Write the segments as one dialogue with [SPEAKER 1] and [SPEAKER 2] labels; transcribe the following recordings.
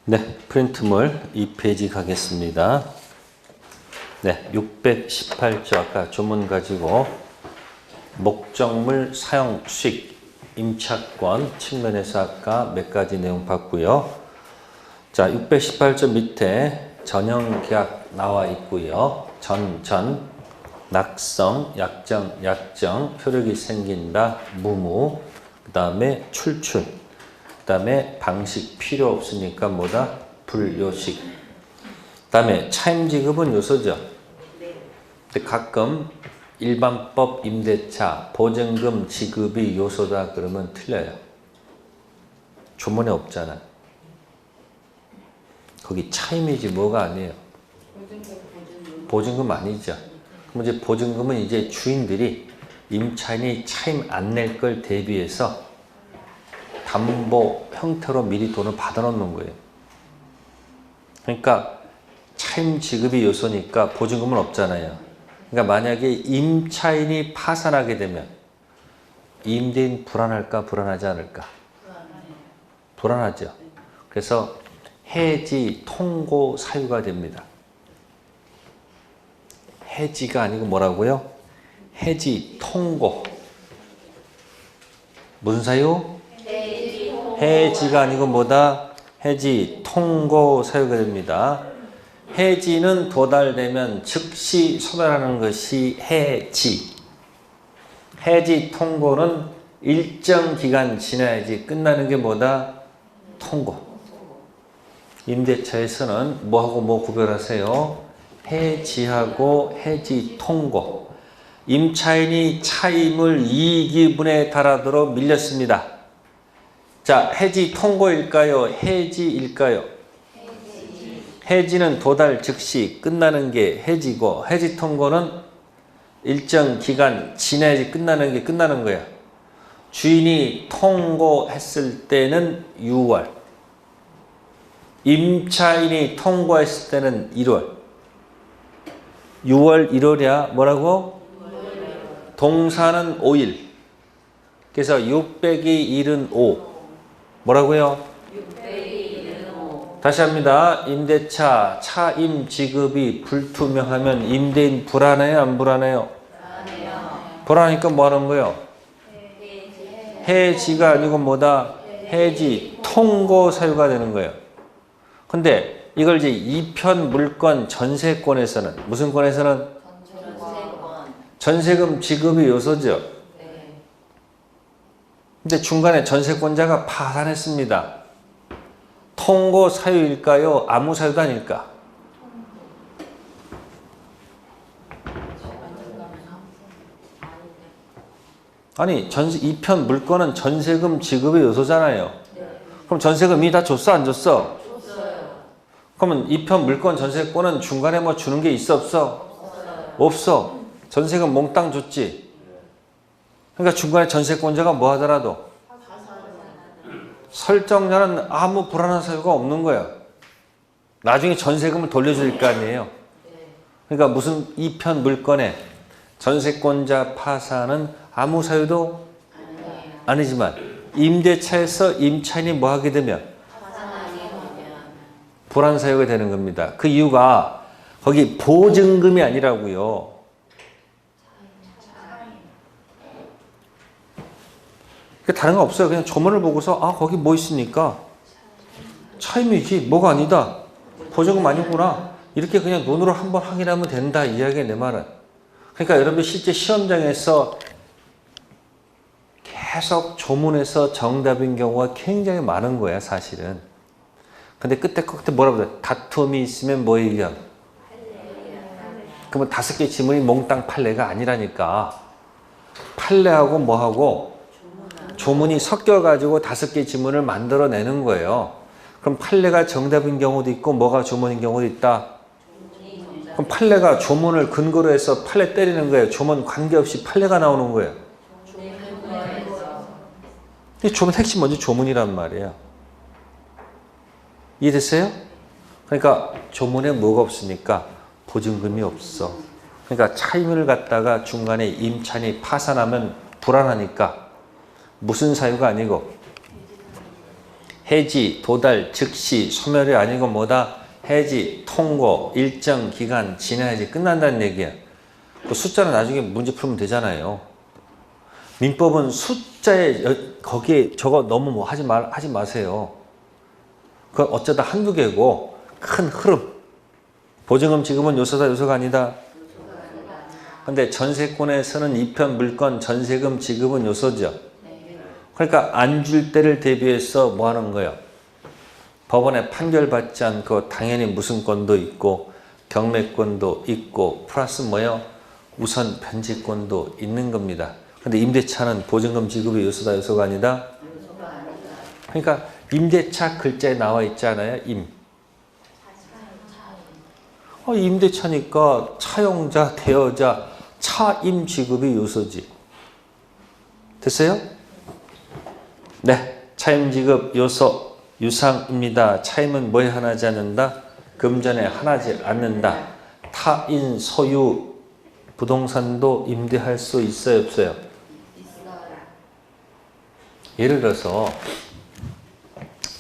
[SPEAKER 1] 네, 프린트물 2페이지 가겠습니다. 네, 618조 아까 조문 가지고 목적물 사용 수익 임차권 측면에서 아까 몇 가지 내용 봤고요. 자, 618조 밑에 전형계약 나와 있고요. 낙성, 약정, 효력이 생긴다, 무무, 그 다음에 출출, 그 다음에 방식 필요 없으니까 뭐다? 불요식. 그 다음에 차임지급은 요소죠. 근데 가끔 일반법 임대차 보증금 지급이 요소다 그러면 틀려요. 조문에 없잖아. 거기 차임이지 뭐가 아니에요. 보증금 아니죠. 그럼 이제 보증금은 이제 주인들이 임차인이 차임 안 낼 걸 대비해서 담보 형태로 미리 돈을 받아놓는 거예요. 그러니까 차임 지급이 요소니까 보증금은 없잖아요. 그러니까 만약에 임차인이 파산하게 되면 임대인 불안할까 불안하지 않을까? 불안하죠. 그래서 해지 통고 사유가 됩니다. 해지가 아니고 뭐라고요? 해지 통고. 무슨 사유? 해지가 아니고 뭐다? 해지 통고 사유가 됩니다. 해지는 도달되면 즉시 소멸하는 것이 해지. 해지 통고는 일정 기간 지나야지 끝나는 게 뭐다? 통고. 임대차에서는 뭐하고 뭐 구별하세요? 해지하고 해지 통고. 임차인이 차임을 이익이분에 달하도록 밀렸습니다. 자, 해지 통고일까요? 해지일까요? 해지는 도달 즉시 끝나는 게 해지고, 해지 통고는 일정 기간 지나야지 끝나는 게 끝나는 거야. 주인이 통고했을 때는 6월, 임차인이 통고했을 때는 1월. 6월, 1월이야. 뭐라고? 동사는 5일. 그래서 600이 1은 5. 뭐라고요? 600이 1은 5. 다시 합니다. 임대차 차임 지급이 불투명하면 임대인 불안해요? 안 불안해요? 불안해요. 불안하니까 뭐 하는 거예요? 해지가 아니고 뭐다? 해지 통고 사유가 되는 거예요. 근데 이걸 이제 2편 물권 전세권에서는 무슨 권에서는? 전세금 지급이 요소죠. 근데 중간에 전세권자가 파산했습니다. 통고 사유일까요? 아무 사유도 아닐까? 아니, 2편 물권은 전세금 지급의 요소잖아요. 그럼 전세금이 다 줬어? 안 줬어? 그러면 2편 물권 전세권은 중간에 뭐 주는 게 있어? 없어? 없어. 전세금 몽땅 줬지. 그러니까 중간에 전세권자가 뭐 하더라도 설정자는 아무 불안한 사유가 없는 거야. 나중에 전세금을 돌려줄 거 아니에요. 그러니까 무슨 2편 물권에 전세권자 파산은 아무 사유도 아니지만 임대차에서 임차인이 뭐 하게 되면 불안 사유가 되는 겁니다. 그 이유가 거기 보증금이 아니라고요. 다른 거 없어요. 그냥 조문을 보고서 아 거기 뭐 있으니까 차임이지 뭐가 아니다. 보증금 아니구나. 이렇게 그냥 눈으로 한번 확인하면 된다. 이야기야 내 말은. 그러니까 여러분 실제 시험장에서 계속 조문에서 정답인 경우가 굉장히 많은 거야 사실은. 근데 끝에 뭐라고 그래? 다툼이 있으면 뭐 얘기야? 그러면 5개 지문이 몽땅 판례가 아니라니까. 판례하고 뭐하고 조문이 섞여가지고 5개 지문을 만들어내는 거예요. 그럼 판례가 정답인 경우도 있고 뭐가 조문인 경우도 있다. 그럼 판례가 조문을 근거로 해서 판례 때리는 거예요. 조문 관계없이 판례가 나오는 거예요. 이 조문 핵심 먼저 조문이란 말이에요. 이해됐어요? 그러니까 조문에 뭐가 없으니까 보증금이 없어. 그러니까 차임을 갖다가 중간에 임차인이 파산하면 불안하니까 무슨 사유가 아니고 해지, 도달, 즉시, 소멸이 아니고 뭐다? 해지, 통고, 일정 기간 지나야지 끝난다는 얘기야. 그 숫자는 나중에 문제 풀면 되잖아요. 민법은 숫자에 거기에 저거 너무 뭐 하지 마세요. 그건 어쩌다 한두 개고 큰 흐름. 보증금, 지급은 요소다, 요소가 아니다. 근데 전세권에서는 이편 물건, 전세금, 지급은 요소죠. 그러니까 안 줄 때를 대비해서 뭐 하는 거예요? 법원에 판결받지 않고 당연히 무슨권도 있고 경매권도 있고 플러스 뭐요? 우선 변제권도 있는 겁니다. 근데 임대차는 보증금 지급의 요소다, 요소가 아니다? 그러니까 임대차 글자에 나와 있잖아요. 임대차니까 차용자, 대여자, 차임 지급의 요소지. 됐어요? 네. 차임 지급 요소 유상입니다. 차임은 뭐에 하나지 않는다? 금전에 하나지 않는다. 타인 소유 부동산도 임대할 수 있어요, 없어요? 예를 들어서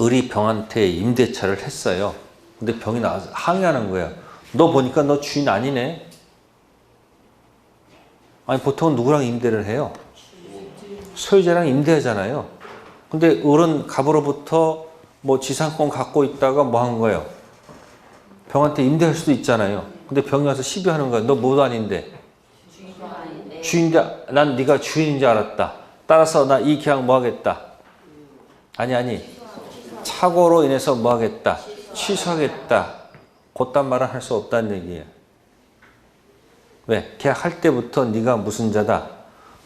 [SPEAKER 1] 을이 병한테 임대차를 했어요. 근데 병이 나와서 항의하는 거야. 너 보니까 너 주인 아니네. 아니 보통은 누구랑 임대를 해요? 소유자랑 임대하잖아요. 근데 을은 갑으로부터 뭐 지상권 갖고 있다가 뭐 한 거예요? 병한테 임대할 수도 있잖아요. 근데 병이 와서 시비하는 거야. 너 뭐도 아닌데. 주인자, 난 네가 주인인 줄 알았다. 따라서 나 이 계약 뭐 하겠다. 아니. 착오로 인해서 뭐 하겠다. 취소하겠다. 그딴 말은 할 수 없다는 얘기예요. 왜? 계약할 때부터 네가 무슨 자다.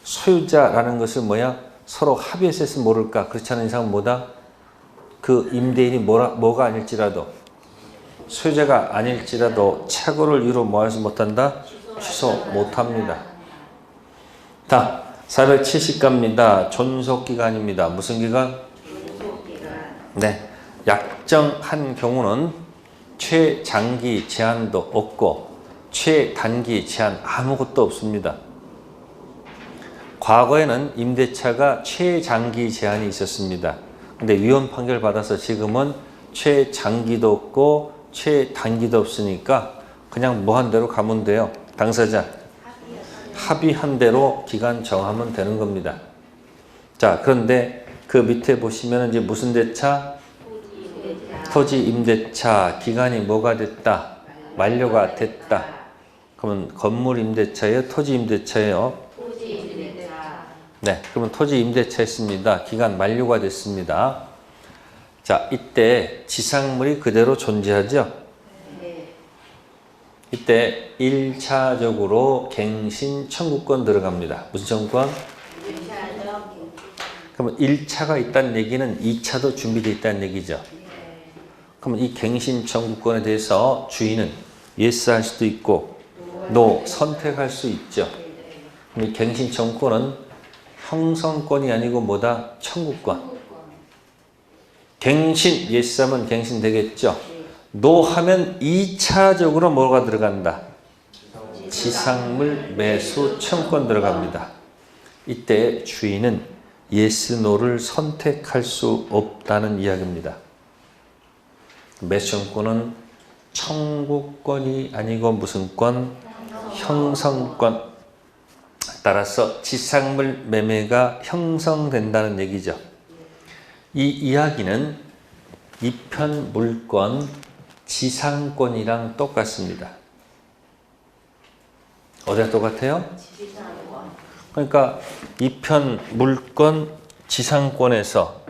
[SPEAKER 1] 소유자라는 것을 뭐야? 서로 합의해서 했으면 모를까? 그렇지 않은 이상은 뭐다? 그 임대인이 뭐가 아닐지라도 소유자가 아닐지라도 착오를 이유로 뭐 하지 못한다? 취소 못합니다. 다 470가입니다. 존속기간입니다. 무슨 기간? 네, 약정한 경우는 최장기 제한도 없고 최단기 제한 아무것도 없습니다. 과거에는 임대차가 최장기 제한이 있었습니다. 근데 위헌 판결 받아서 지금은 최장기도 없고 최단기도 없으니까 그냥 뭐 한 대로 가면 돼요. 당사자 합의한 대로 기간 정하면 되는 겁니다. 자, 그런데 그 밑에 보시면 이제 무슨 대차? 토지 임대차 기간이 뭐가 됐다? 만료가 됐다. 그러면 건물 임대차예요? 토지 임대차예요? 네, 그러면 토지 임대차 했습니다. 기간 만료가 됐습니다. 자, 이때 지상물이 그대로 존재하죠? 이때 1차적으로 갱신 청구권 들어갑니다. 무슨 청구권? 그러면 1차가 있다는 얘기는 2차도 준비되어 있다는 얘기죠. 그러면 이 갱신 청구권에 대해서 주인은 yes 할 수도 있고 no 선택할 수 있죠. 그럼 이 갱신 청구권은 형성권이 아니고 뭐다? 청구권. 갱신 yes 하면 갱신 되겠죠. no 하면 2차적으로 뭐가 들어간다? 지상물 매수 청구권 들어갑니다. 이때 주인은 yes, no를 선택할 수 없다는 이야기입니다. 매수 청구권은 청구권이 아니고 무슨 권? 형성권. 따라서 지상물 매매가 형성된다는 얘기죠. 이 이야기는 이편 물권 지상권이랑 똑같습니다. 어디가 똑같아요? 그러니까 이편 물권 지상권에서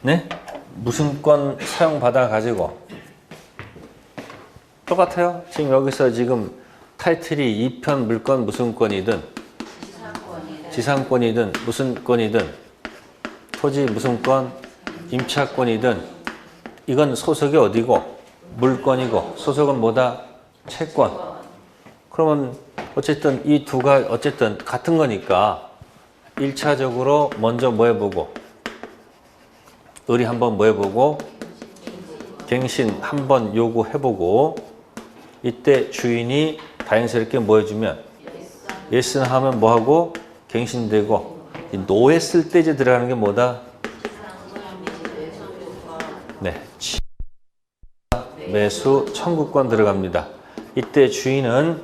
[SPEAKER 1] 네? 무슨 권 사용받아 가지고 똑같아요. 지금 여기서 지금 타이틀이 이편 물권 무슨 권이든 지상권이든 무슨 권이든 토지 무슨 권 임차권이든 이건 소속이 어디고 물권이고 소속은 뭐다? 채권. 그러면 어쨌든 이 두가 어쨌든 같은 거니까 1차적으로 먼저 뭐 해보고 을이 한번 뭐 해보고 갱신 한번 요구해보고 이때 주인이 다행스럽게 뭐 해주면 예스는 하면 뭐하고 갱신되고 노했을 때 이제 들어가는 게 뭐다? 네, 매수 청구권 들어갑니다. 이때 주인은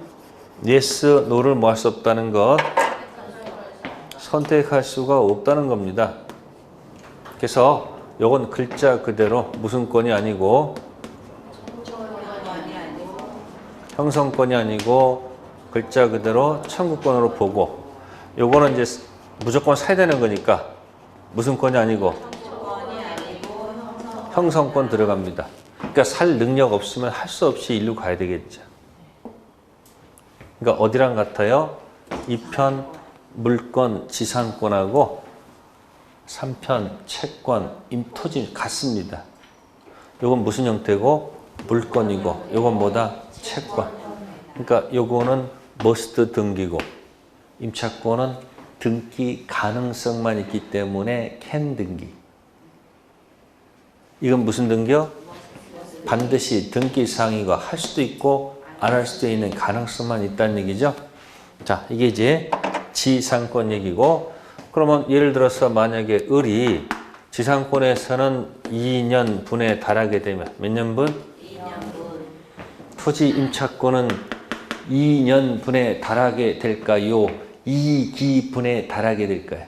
[SPEAKER 1] yes, no를 뭐 할 수 없다는 것, 선택할 수가 없다는 겁니다. 그래서 요건 글자 그대로 무슨 권이 아니고 형성권이 아니고 글자 그대로 청구권으로 보고, 요거는 이제 무조건 사야 되는 거니까 무슨 권이 아니고 형성권 들어갑니다. 그러니까 살 능력 없으면 할 수 없이 일로 가야 되겠죠. 그러니까 어디랑 같아요? 2편 물권 지상권하고 3편 채권 임토지 같습니다. 요건 무슨 형태고? 물권이고, 요건 뭐다? 채권. 그러니까 요거는 머스트 등기고, 임차권은 등기 가능성만 있기 때문에 can 등기. 이건 무슨 등기요? 반드시 등기사항이고 할 수도 있고 안 할 수도 있는 가능성만 있다는 얘기죠. 자, 이게 이제 지상권 얘기고, 그러면 예를 들어서 만약에 을이 지상권에서는 2년분에 달하게 되면 몇 년분? 2년분. 토지 임차권은 2년분에 달하게 될까요? 2기분에 달하게 될까요?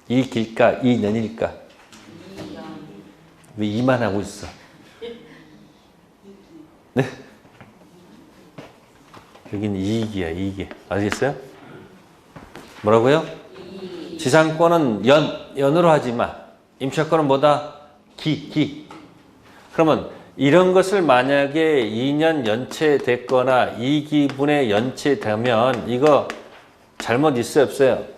[SPEAKER 1] 2기일까? 2년일까? 2년. 왜 2만 하고 있어? 네? 여기는 2기야, 2기. 아시겠어요? 뭐라고요? 지상권은 연으로 하지만 임차권은 뭐다? 기. 그러면 이런 것을 만약에 2년 연체됐거나 2기분에 연체되면 이거 잘못 있어요, 없어요?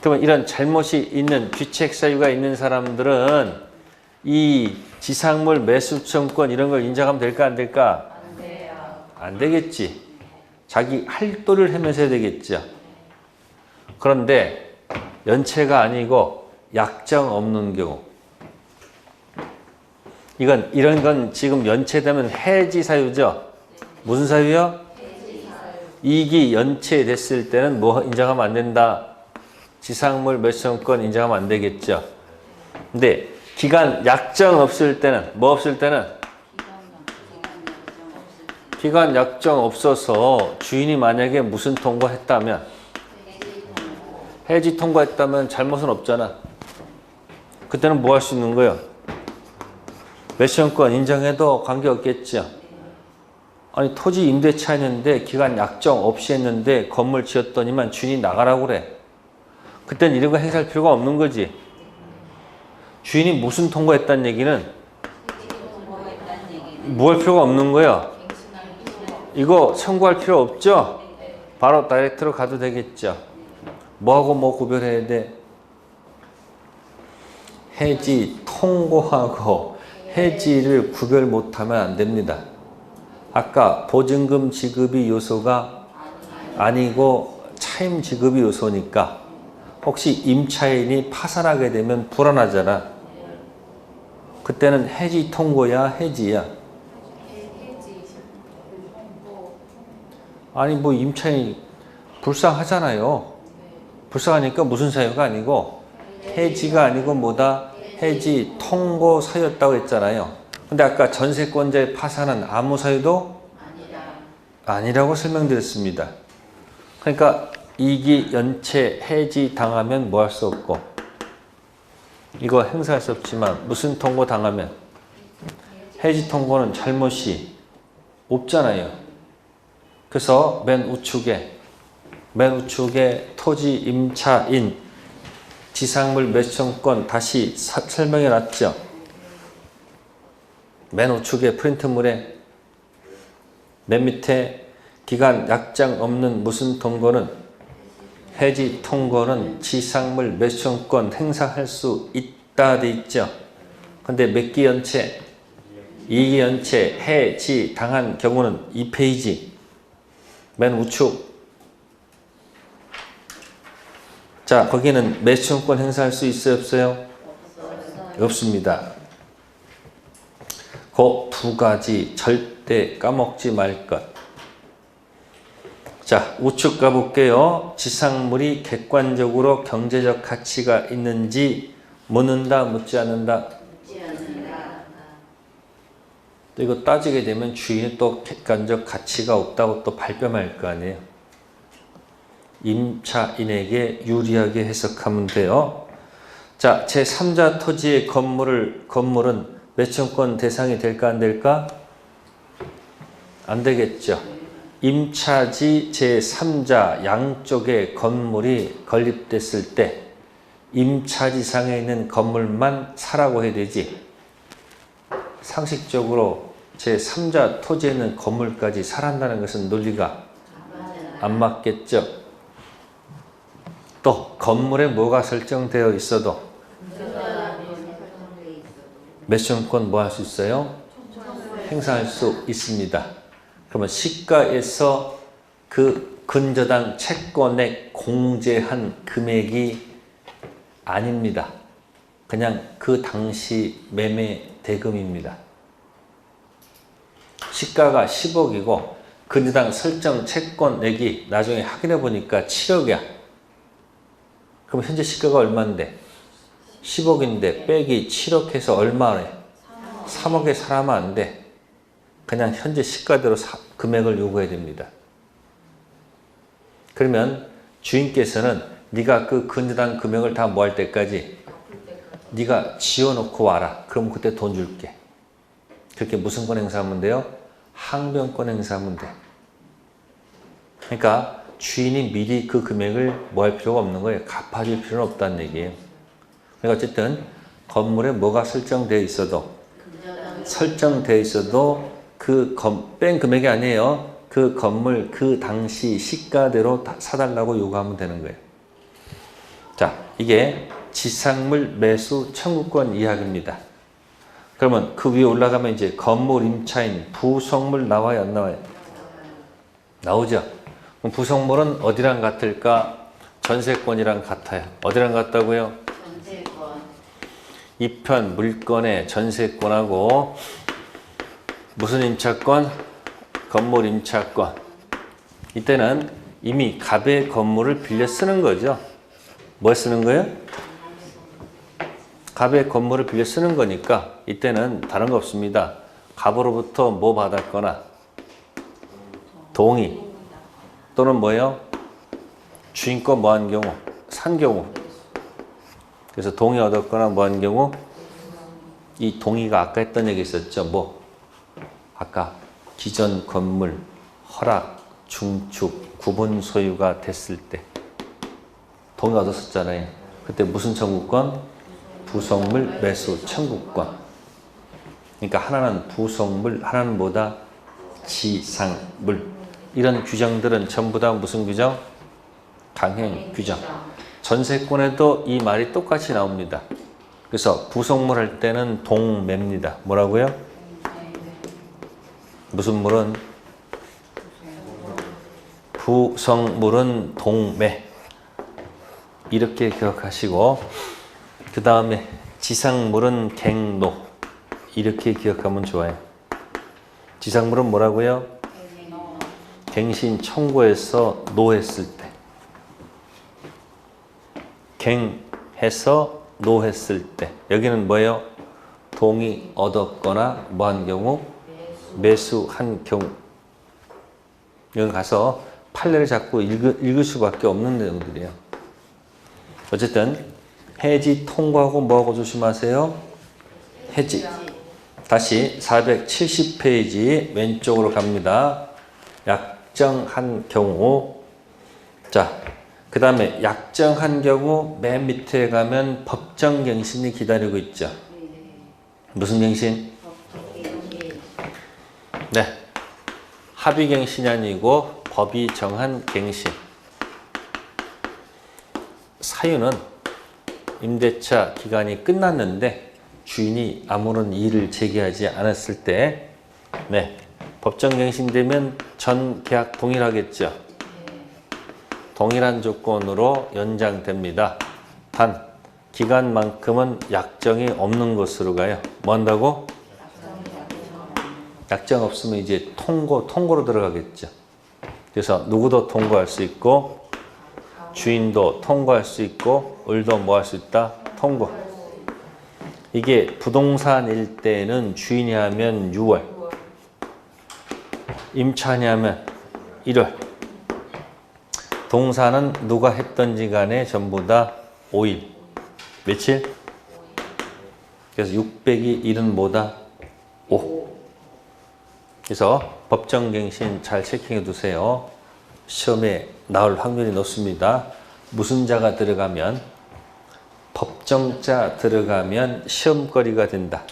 [SPEAKER 1] 그러면 이런 잘못이 있는 귀책 사유가 있는 사람들은 이 지상물 매수청권 이런 걸 인정하면 될까 안 될까? 안 돼요. 안 되겠지. 자기 할도를 하면서 해야 되겠죠. 그런데 연체가 아니고 약정 없는 경우, 이런 건 지금 연체되면 해지 사유죠. 무슨 사유요? 해지 사유. 이익이 연체됐을 때는 뭐 인정하면 안 된다? 지상물 매수청권 인정하면 안 되겠죠. 근데 기간 약정 없을 때는 뭐 없을 때는? 기간 약정 없어서 주인이 만약에 무슨 통과했다면, 해지 통과했다면 잘못은 없잖아. 그때는 뭐 할 수 있는 거예요? 매수청권 인정해도 관계없겠죠. 아니 토지 임대차 했는데 기간 약정 없이 했는데 건물 지었더니만 주인이 나가라고 그래. 그때는 이런 거 행사할 필요가 없는 거지. 주인이 무슨 통과했다는 얘기는 뭐 할 필요가 없는 거야. 이거 청구할 필요 없죠? 바로 다이렉트로 가도 되겠죠. 뭐하고 뭐 구별해야 돼? 해지 통고하고 해지를 구별 못하면 안 됩니다. 아까 보증금 지급이 요소가 아니고 차임 지급이 요소니까 혹시 임차인이 파산하게 되면 불안하잖아. 그때는 해지 통고야 해지야? 아니 뭐 임차인이 불쌍하잖아요. 불쌍하니까 무슨 사유가 아니고 해지가 아니고 뭐다? 해지 통고 사유였다고 했잖아요. 근데 아까 전세권자의 파산은 아무 사유도 아니라고 설명드렸습니다. 그러니까 이기 연체 해지 당하면 뭐 할 수 없고, 이거 행사할 수 없지만 무슨 통고 당하면 해지 통고는 잘못이 없잖아요. 그래서 맨 우측에 토지 임차인 지상물 매수청권 다시 설명해 놨죠. 맨 우측에 프린트물에 맨 밑에 기간 약정 없는 무슨 통고는 해지 통고는 지상물 매수청권 행사할 수 있다 돼 있죠. 근데 몇 기 연체? 2기 연체 해지 당한 경우는 2페이지 맨 우측. 자, 거기는 매수청권 행사할 수 있어요, 없어요? 없습니다. 그 두 가지 절대 까먹지 말 것. 자, 우측 가볼게요. 지상물이 객관적으로 경제적 가치가 있는지 묻는다, 묻지 않는다. 또 이거 따지게 되면 주인이 또 객관적 가치가 없다고 또 발뺌할 거 아니에요. 임차인에게 유리하게 해석하면 돼요. 자, 제3자 토지의 건물은 매청권 대상이 될까 안 될까? 안 되겠죠. 임차지 제3자 양쪽에 건물이 건립됐을 때 임차지상에 있는 건물만 사라고 해야 되지. 상식적으로 제3자 토지에 있는 건물까지 사란다는 것은 논리가 안 맞겠죠. 또 건물에 뭐가 설정되어 있어도 매수권 뭐 할 수 있어요? 행사할 수 있습니다. 그러면 시가에서 그 근저당 채권에 공제한 금액이 아닙니다. 그냥 그 당시 매매 대금입니다. 시가가 10억이고 근저당 설정 채권액이 나중에 확인해 보니까 7억이야. 그럼 현재 시가가 얼마인데? 10억인데 빼기 7억 해서 얼마래? 3억에 사라면 안 돼. 그냥 현재 시가대로 금액을 요구해야 됩니다. 그러면 주인께서는 네가 그 근저당 금액을 다 뭐 할 때까지 네가 지어놓고 와라. 그럼 그때 돈 줄게. 그렇게 무슨 권 행사하면 돼요? 항변권 행사하면 돼. 그러니까 주인이 미리 그 금액을 뭐 할 필요가 없는 거예요. 갚아줄 필요는 없다는 얘기예요. 그러니까 어쨌든 건물에 뭐가 설정되어 있어도 그 뺀 금액이 아니에요. 그 건물 그 당시 시가대로 사달라고 요구하면 되는 거예요. 자, 이게 지상물 매수 청구권 이야기입니다. 그러면 그 위에 올라가면 이제 건물 임차인 부속물 나와요, 안 나와요? 나오죠. 그럼 부속물은 어디랑 같을까? 전세권이랑 같아요. 어디랑 같다고요? 전세권. 이편 물건의 전세권하고 무슨 임차권? 건물 임차권. 이때는 이미 갑의 건물을 빌려 쓰는 거죠. 뭐 쓰는 거예요? 갑의 건물을 빌려 쓰는 거니까 이때는 다른 거 없습니다. 갑으로부터 뭐 받았거나 동의 또는 뭐예요? 주인권 뭐 한 경우? 산 경우. 그래서 동의 얻었거나 뭐 한 경우? 이 동의가 아까 했던 얘기 있었죠. 뭐? 아까 기존 건물 허락, 중축, 구분 소유가 됐을 때 동의 얻었었잖아요. 그때 무슨 청구권? 부속물 매수 청구권. 그러니까 하나는 부속물, 하나는 뭐다? 지상물. 이런 규정들은 전부 다 무슨 규정? 강행 규정. 전세권에도 이 말이 똑같이 나옵니다. 그래서 부속물 할 때는 동매입니다. 뭐라고요? 무슨 물은? 부속물은 동매. 이렇게 기억하시고 그 다음에 지상물은 갱노. 이렇게 기억하면 좋아요. 지상물은 뭐라고요? 갱신 청구해서 노했을 때. 갱해서 노했을 때. 여기는 뭐예요? 동의 얻었거나 뭐 한 경우? 매수한 경우. 여기 가서 판례를 자꾸 읽을 수밖에 없는 내용들이에요. 어쨌든 해지 통과하고 뭐하고 조심하세요? 해지. 다시 470페이지 왼쪽으로 갑니다. 약정한 경우. 자, 그 다음에 약정한 경우 맨 밑에 가면 법정갱신이 기다리고 있죠. 무슨 갱신? 네, 합의갱신이 아니고 법이 정한 갱신. 사유는 임대차 기간이 끝났는데 주인이 아무런 이의를 제기하지 않았을 때, 네, 법정갱신되면 전 계약 동일하겠죠. 동일한 조건으로 연장됩니다. 단 기간만큼은 약정이 없는 것으로 가요. 뭐 한다고? 약정 없으면 이제 통고로 들어가겠죠. 그래서 누구도 통고할 수 있고 주인도 통고할 수 있고 을도 뭐 할 수 있다? 통고. 이게 부동산일 때는 주인이 하면 6월, 임차인이 하면 1월, 동사는 누가 했던지 간에 전부 다 5일. 며칠? 그래서 6 빼기 1은 뭐다? 5. 그래서 법정갱신 잘 체킹해 두세요. 시험에 나올 확률이 높습니다. 무슨 자가 들어가면? 법정자 들어가면 시험거리가 된다.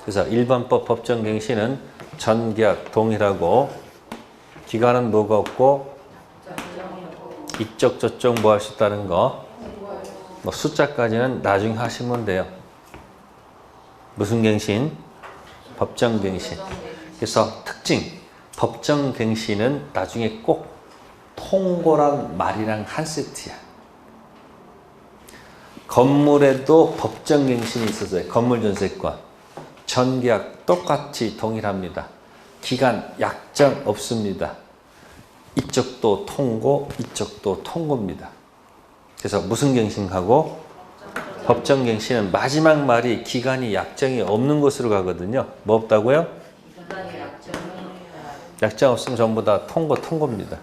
[SPEAKER 1] 그래서 일반법 법정갱신은 전계약 동일하고 기간은 뭐가 없고 이쪽 저쪽 뭐 할 수 있다는 거, 뭐 숫자까지는 나중에 하시면 돼요. 무슨 갱신? 법정갱신. 그래서 특징, 법정갱신은 나중에 꼭 통고란 말이랑 한 세트야. 건물에도 법정갱신이 있어서요. 건물전세권, 전계약 똑같이 동일합니다. 기간 약정 없습니다. 이쪽도 통고, 이쪽도 통고입니다. 그래서 무슨 갱신하고? 법정갱신은 마지막 말이 기간이 약정이 없는 것으로 가거든요. 뭐 없다고요? 약정 없으면 전부 다 통고입니다.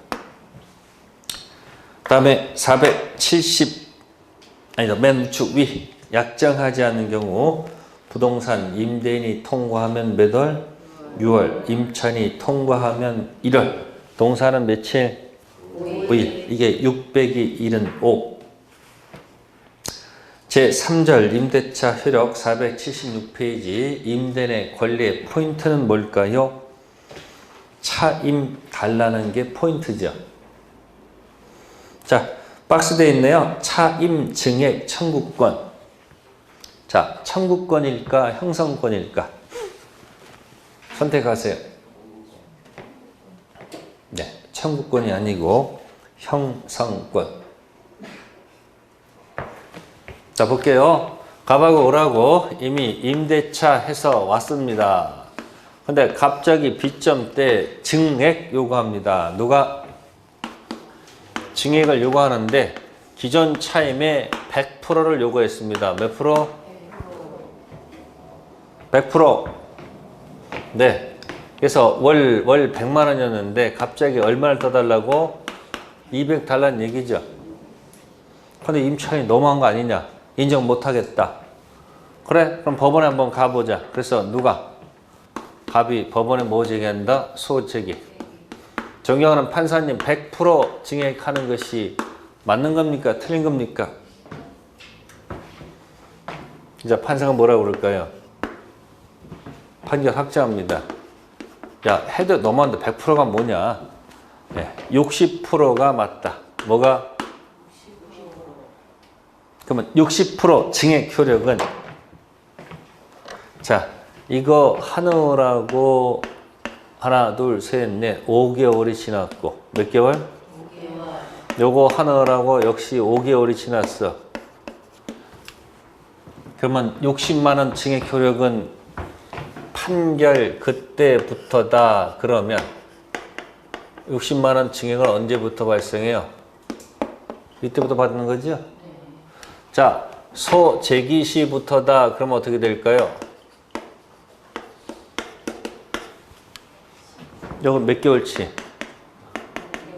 [SPEAKER 1] 그 다음에 470, 아니다, 맨 우측 위. 약정하지 않는 경우 부동산 임대인이 통과하면 몇 월? 6월. 임차인이 통과하면 1월. 동사는 며칠? 5일. 이게 6 빼기 1은 5. 제3절 임대차 효력 476페이지 임대인의 권리의 포인트는 뭘까요? 차임 달라는 게 포인트죠. 자, 박스되어 있네요. 차임 증액 청구권. 자, 청구권일까 형성권일까? 선택하세요. 네, 청구권이 아니고 형성권. 자, 볼게요. 가봐고 오라고 이미 임대차 해서 왔습니다. 근데 갑자기 B점 때 증액 요구합니다. 누가? 증액을 요구하는데 기존 차임의 100%를 요구했습니다. 몇 프로? 100%. 네. 그래서 월 100만 원이었는데 갑자기 얼마를 더 달라고? 200 달라는 얘기죠. 근데 임차인이 너무한 거 아니냐? 인정 못 하겠다. 그래? 그럼 법원에 한번 가보자. 그래서 누가? 갑이 법원에 뭐 제기한다? 소제기. 정경하는 판사님 100% 증액하는 것이 맞는 겁니까? 틀린 겁니까? 이제 판사가 뭐라고 그럴까요? 판결 확정합니다. 야, 해도 너무한데 100%가 뭐냐? 네, 60%가 맞다. 뭐가? 그러면 60% 증액 효력은, 자, 이거 하느라고 하나, 둘, 셋, 넷, 5개월이 지났고, 몇 개월? 5개월. 요거 하느라고 역시 5개월이 지났어. 그러면 60만 원 증액 효력은 판결 그때부터다. 그러면 60만 원 증액은 언제부터 발생해요? 이때부터 받는 거죠? 자, 소제기 시부터다. 그러면 어떻게 될까요? 이건 몇 개월치?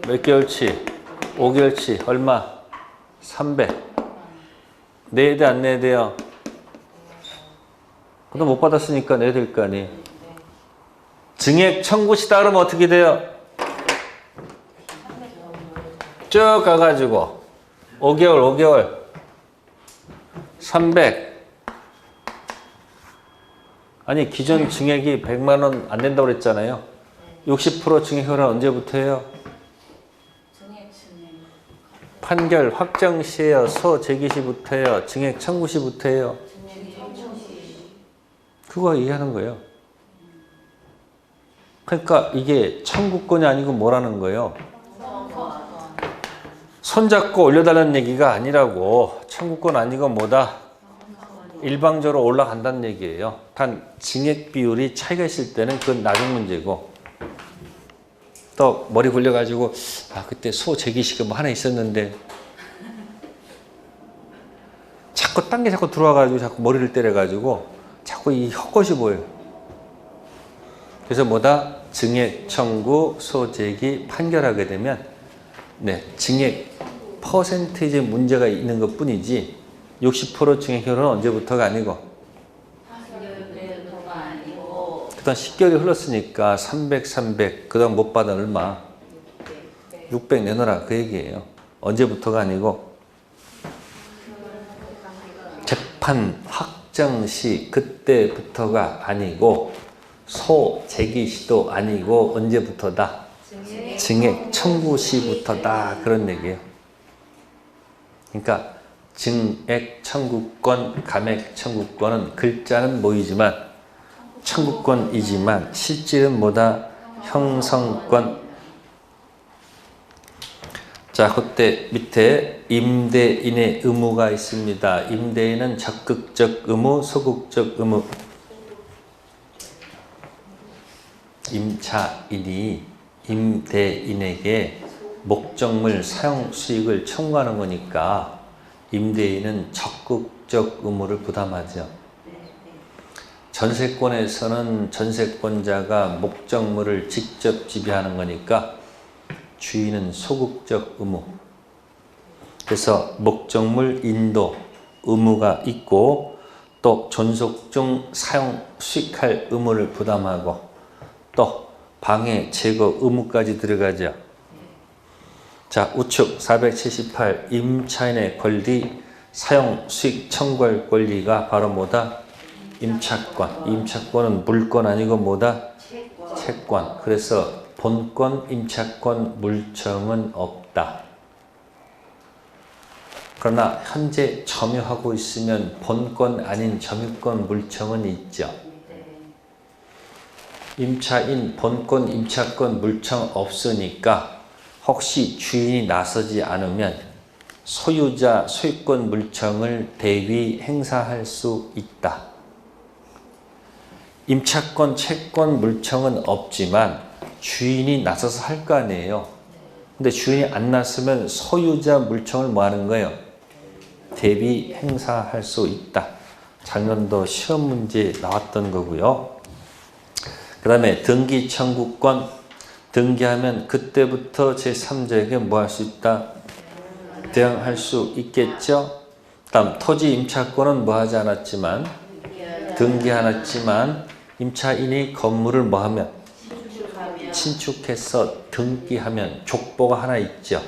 [SPEAKER 1] 몇 개월치? 5개월치. 얼마? 300. 내야 돼, 안 내야 돼요? 그래도 못 받았으니까 내야 될 거 아니에요. 증액 청구시다 그러면 어떻게 돼요? 쭉 가가지고 5개월 300. 아니, 기존 증액이 100만 원 안 된다고 그랬잖아요. 60% 증액 효력은 언제부터 해요? 판결 확정 시에요? 소제기 시부터예요? 증액 청구 시부터예요? 그거 이해하는 거예요. 그러니까 이게 청구권이 아니고 뭐라는 거예요? 손잡고 올려달라는 얘기가 아니라고. 청구권 아니고 뭐다? 일방적으로 올라간다는 얘기예요. 단 증액 비율이 차이가 있을 때는 그건 나중 문제고, 또 머리 굴려가지고 그때 소제기시가 뭐 하나 있었는데 자꾸 자꾸 딴 게 자꾸 들어와가지고 자꾸 머리를 때려가지고 자꾸 이 헛것이 보여요. 그래서 뭐다? 증액 청구 소재기 판결하게 되면 증액 퍼센테이지 문제가 있는 것 뿐이지 60% 증액효율은 언제부터가 아니고 그다음 10개월이 흘렀으니까 300 그다음 못 받아 얼마? 600 내놓으라 그 얘기예요. 언제부터가 아니고 재판 확정 시 그때부터가 아니고 소재기 시도 아니고 언제부터다? 증액 청구 시부터다 그런 얘기예요. 그러니까 증액 청구권, 감액 청구권은 글자는 모이지만 청구권이지만 실질은 뭐다? 형성권. 자, 그때 밑에 임대인의 의무가 있습니다. 임대인은 적극적 의무, 소극적 의무. 임차인이 임대인에게 목적물 사용 수익을 청구하는 거니까 임대인은 적극적 의무를 부담하죠. 전세권에서는 전세권자가 목적물을 직접 지배하는 거니까 주인은 소극적 의무. 그래서 목적물 인도 의무가 있고 또 존속 중 사용 수익할 의무를 부담하고 또 방해 제거 의무까지 들어가죠. 자, 우측 478 임차인의 권리 사용 수익 청구할 권리가 바로 뭐다? 임차권. 임차권은 물권 아니고 뭐다? 채권. 그래서 본권, 임차권, 물청은 없다. 그러나 현재 점유하고 있으면 본권 아닌 점유권, 물청은 있죠. 임차인, 본권, 임차권, 물청 없으니까 혹시 주인이 나서지 않으면 소유자, 소유권, 물청을 대위 행사할 수 있다. 임차권, 채권, 물청은 없지만 주인이 나서서 할 거 아니에요. 근데 주인이 안 나서면 소유자, 물청을 뭐 하는 거예요? 대위 행사할 수 있다. 작년도 시험 문제 나왔던 거고요. 그 다음에 등기 청구권. 등기하면 그때부터 제3자에게 뭐 할 수 있다? 대항할 수 있겠죠. 다음 토지 임차권은 뭐 하지 않았지만 등기하았지만 임차인이 건물을 뭐 하면 신축해서 등기하면 족보가 하나 있죠.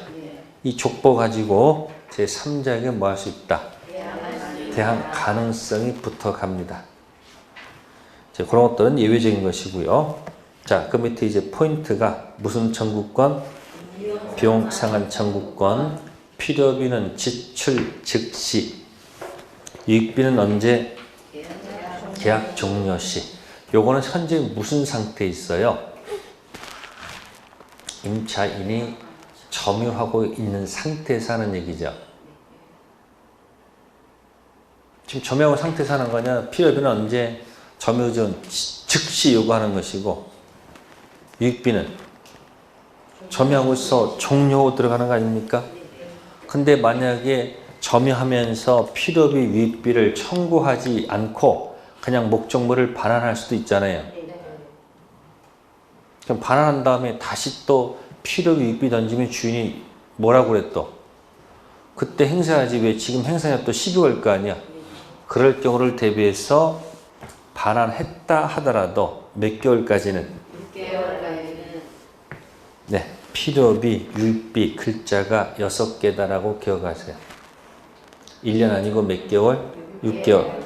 [SPEAKER 1] 이 족보 가지고 제3자에게 뭐 할 수 있다? 대항 가능성이 붙어 갑니다. 자, 그런 것들은 예외적인 것이고요. 자, 그 밑에 이제 포인트가 무슨 청구권? 비용 상한 청구권. 필요비는 지출 즉시. 유익비는 언제? 계약 종료 시. 요거는 현재 무슨 상태에 있어요? 임차인이 점유하고 있는 상태에서 하는 얘기죠. 지금 점유하고 상태에서 하는 거냐? 필요비는 언제? 점유 전 즉시 요구하는 것이고 유익비는 점유하고 있어 종료 들어가는 거 아닙니까? 근데 만약에 점유하면서 필요비, 유익비를 청구하지 않고 그냥 목적물을 반환할 수도 있잖아요. 그럼 반환한 다음에 다시 또 필요비, 유익비 던지면 주인이 뭐라고 그래 또? 그때 행사하지 왜 지금 행사냐 또 시비 걸 거 아니야. 그럴 경우를 대비해서 반환했다 하더라도 몇 개월까지는? 6개월까지는. 네, 필요비, 유익비 글자가 6개다라고 기억하세요. 1년 아니고 몇 개월? 6개월.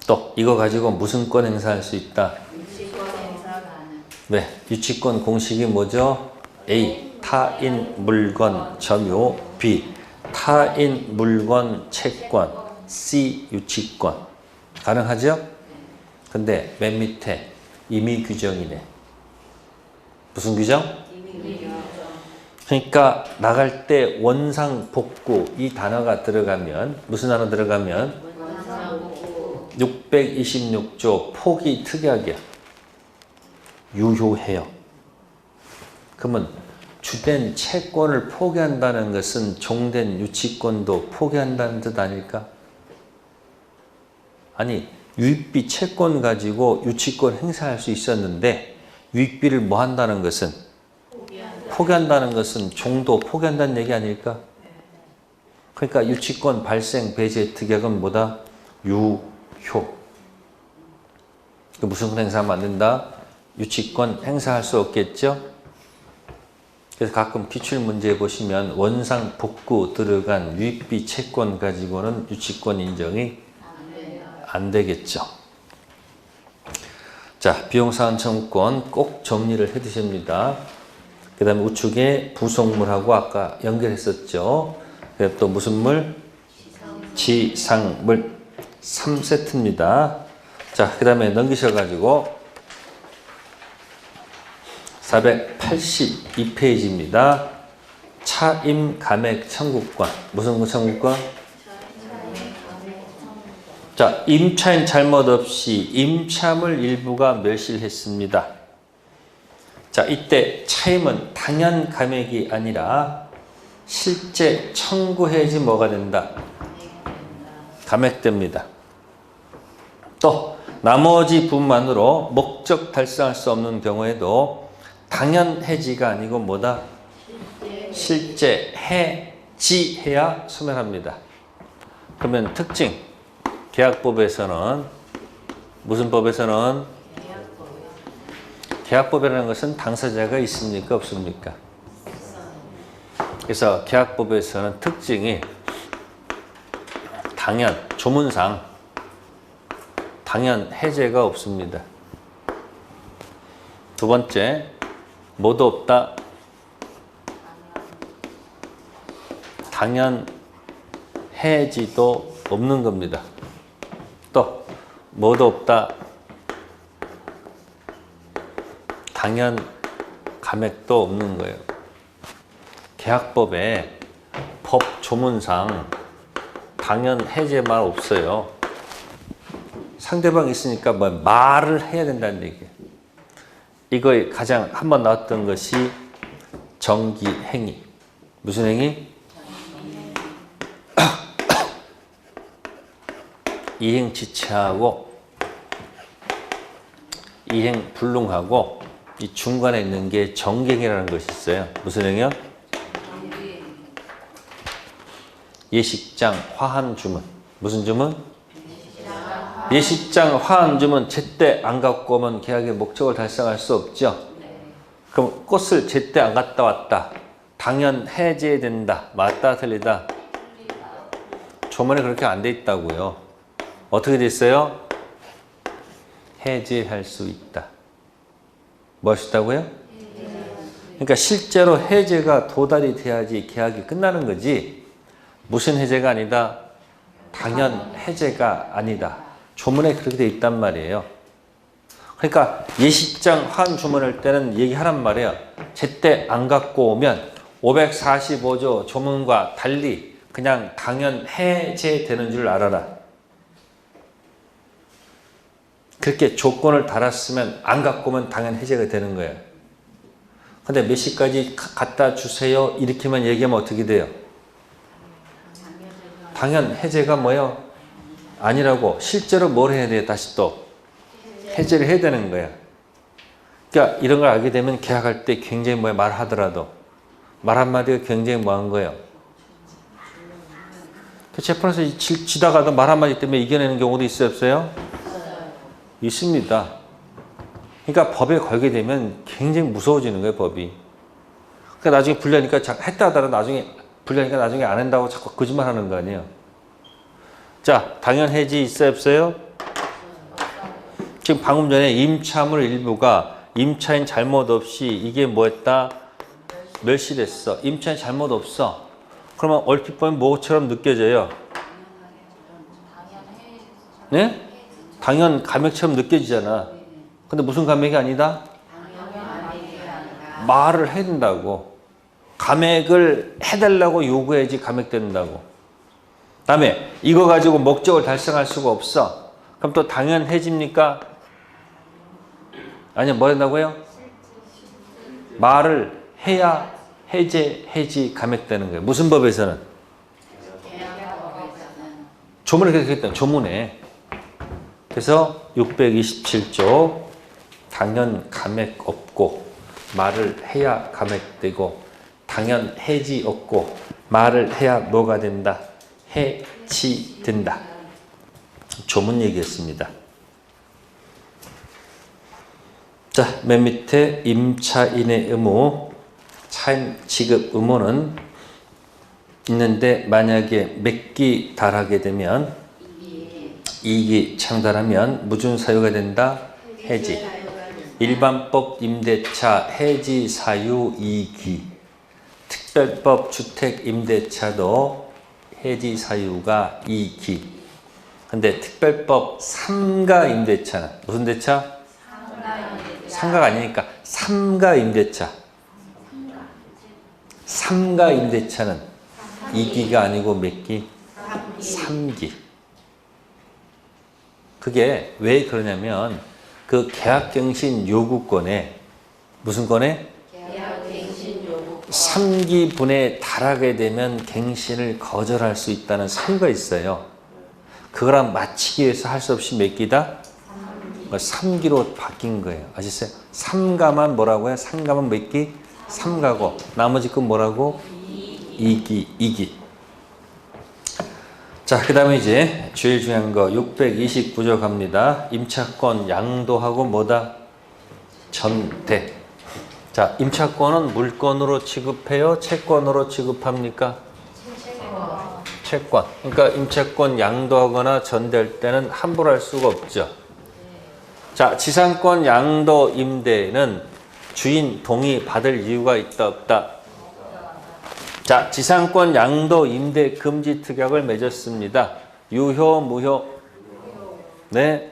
[SPEAKER 1] 또 이거 가지고 무슨 권 행사할 수 있다? 유치권 행사 가능. 네, 유치권 공식이 뭐죠? A. 타인 물건 점유. B. 타인 물건 채권. C. 유치권. 가능하죠? 근데 맨 밑에 임의 규정이네. 무슨 규정? 임의 규정. 그러니까 나갈 때 원상 복구 이 단어가 들어가면 무슨 단어 들어가면? 원상 복구. 626조 포기 특약이야. 유효해요. 그러면 주된 채권을 포기한다는 것은 종된 유치권도 포기한다는 뜻 아닐까? 아니 유익비 채권 가지고 유치권 행사할 수 있었는데 유익비를 뭐 한다는 것은 포기한다는 것은 종도 포기한다는 얘기 아닐까? 그러니까 유치권 발생 배제 특약은 뭐다? 유효. 무슨 행사하면 안 된다? 유치권 행사할 수 없겠죠? 그래서 가끔 기출문제에 보시면 원상 복구 들어간 유익비 채권 가지고는 유치권 인정이 안 되겠죠. 자, 비용상환 청구권 꼭 정리를 해 두십니다. 그 다음에 우측에 부속물하고 아까 연결했었죠. 그다음에 또 무슨 물? 지상물 3세트입니다. 자, 그 다음에 넘기셔가지고 482페이지입니다. 차임 감액 청구권. 무슨 청구권? 자, 임차인 잘못 없이 임차물 일부가 멸실했습니다. 자, 이때 차임은 당연 감액이 아니라 실제 청구해야지 뭐가 된다? 감액됩니다. 또 나머지 부분만으로 목적 달성할 수 없는 경우에도 당연 해지가 아니고 뭐다? 실제 해지해야 소멸합니다. 그러면 특징 계약법에서는 무슨 법에서는 계약법이라는 것은 당사자가 있습니까? 없습니까? 그래서 계약법에서는 특징이 당연, 조문상 당연 해제가 없습니다. 두 번째, 모두 없다. 당연 해지도 없는 겁니다. 또 모두 없다. 당연 감액도 없는 거예요. 계약법에 법 조문상 당연 해제만 없어요. 상대방 있으니까 뭐 말을 해야 된다는 얘기예요. 이거에 가장 한번 나왔던 것이 정기행위. 무슨 행위? 이행지체하고 이행불능하고 이 중간에 있는 게 정기행위라는 것이 있어요. 무슨 행위요? 예식장 화한 주문. 무슨 주문? 예식장 화한 주문 제때 안 갖고 오면 계약의 목적을 달성할 수 없죠. 그럼 꽃을 제때 안 갖다 왔다. 당연 해제된다. 맞다 틀리다? 조문에 그렇게 안 돼 있다고요. 어떻게 돼 있어요? 해제할 수 있다. 뭐 할 수 있다고요? 그러니까 실제로 해제가 도달이 돼야지 계약이 끝나는 거지. 무슨 해제가 아니다? 당연 해제가 아니다. 조문에 그렇게 돼 있단 말이에요. 그러니까 예식장 환 주문할 때는 얘기하란 말이에요. 제때 안 갖고 오면 545조 조문과 달리 그냥 당연 해제되는 줄 알아라. 그렇게 조건을 달았으면 안 갖고 오면 당연 해제가 되는 거예요. 근데 몇 시까지 갖다 주세요 이렇게만 얘기하면 어떻게 돼요? 당연 해제가 뭐예요? 아니라고. 실제로 뭘 해야 돼요? 다시 또 해제를 해야 되는 거야. 그러니까 이런 걸 알게 되면 계약할 때 굉장히 말하더라도 말 한마디가 굉장히 뭐한 거예요. 재판에서 지다가도 말 한마디 때문에 이겨내는 경우도 있어요? 없어요? 있습니다. 그러니까 법에 걸게 되면 굉장히 무서워지는 거예요, 법이. 그러니까 나중에 불리하니까 했다 하더라도 나중에 불리하니까 나중에 안 한다고 자꾸 거짓말 하는 거 아니에요. 자, 당연 해지 있어요, 없어요? 지금 방금 전에 임차물 일부가 임차인 잘못 없이 이게 뭐했다? 멸실했어. 임차인 잘못 없어. 그러면 얼핏 보면 뭐처럼 느껴져요? 네? 당연 감액처럼 느껴지잖아. 근데 무슨 감액이 아니다? 말을 해야 된다고. 감액을 해달라고 요구해야지 감액된다고. 다음에 이거 가지고 목적을 달성할 수가 없어. 그럼 또 당연 해집니까? 아니요, 뭐 한다고요? 말을 해야 해지, 감액되는 거예요. 무슨 법에서는? 조문에 그렇게 했다. 조문에. 그래서 627조 당연 감액 없고 말을 해야 감액되고 당연 해지 없고 말을 해야 뭐가 된다? 해치된다. 조문 얘기했습니다. 자, 맨 밑에 임차인의 의무, 차임 지급 의무는 있는데 만약에 몇기 달하게 되면 이익이 창달하면 무슨 사유가 된다? 해지. 일반법 임대차 해지 사유 2기. 특별법 주택 임대차도 해지 사유가 2기. 근데 특별법 3가 임대차는 무슨 대차? 상가가 아니니까 3가 임대차. 3가 임대차는 2기가 아니고 몇 기? 3기. 그게 왜 그러냐면 그 계약갱신 요구권에 무슨 권에? 계약갱신 요구권. 3기분에 달하게 되면 갱신을 거절할 수 있다는 사유가 있어요. 그거랑 맞추기 위해서 할 수 없이 몇 기다? 3기로 바뀐 거예요. 아셨어요? 3가만 뭐라고요? 3가만 몇 기? 3가고 나머지 건 뭐라고? 2기. 자, 그 다음에 이제 제일 중요한 거 629조 갑니다. 임차권 양도하고 뭐다? 전대. 자, 임차권은 물권으로 취급해요? 채권으로 취급합니까? 채권. 그러니까 임차권 양도하거나 전대할 때는 함부로 할 수가 없죠. 자, 지상권 양도 임대는 주인 동의 받을 이유가 있다 없다? 자, 지상권 양도 임대 금지 특약을 맺었습니다. 유효 무효? 네,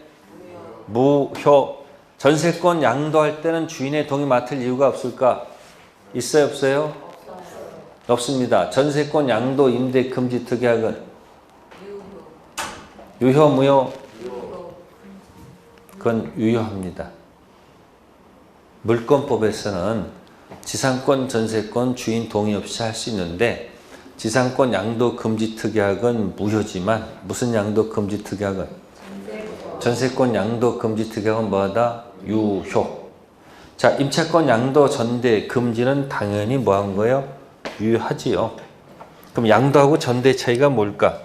[SPEAKER 1] 무효. 전세권 양도할 때는 주인의 동의 맡을 이유가 없을까? 있어요 없어요? 없습니다. 전세권 양도 임대 금지 특약은 유효 무효? 그건 유효합니다. 물권법에서는 지상권, 전세권 주인 동의 없이 할 수 있는데 지상권 양도 금지 특약은 무효지만 무슨 양도 금지 특약은? 전세권 양도 금지 특약은 뭐하다? 유효. 자, 임차권 양도 전대 금지는 당연히 뭐 한 거예요? 유효하지요. 그럼 양도하고 전대 차이가 뭘까?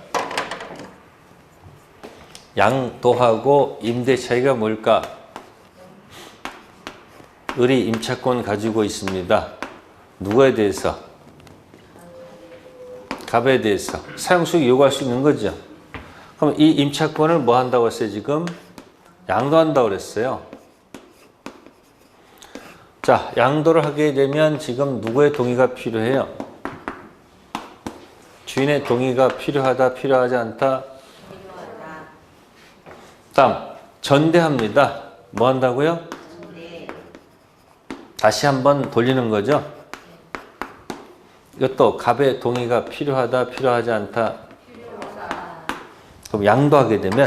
[SPEAKER 1] 양도하고 임대 차이가 뭘까? 을이 임차권 가지고 있습니다. 누구에 대해서? 갑에 대해서 사용수익 요구할 수 있는 거죠. 그럼 이 임차권을 뭐 한다고 했어요? 지금 양도한다고 그랬어요. 자, 양도를 하게 되면 지금 누구의 동의가 필요해요? 주인의 동의가 필요하다, 필요하지 않다? 다음, 전대합니다. 뭐 한다고요? 다시 한번 돌리는 거죠. 이것도 갑의 동의가 필요하다, 필요하지 않다? 그럼 양도하게 되면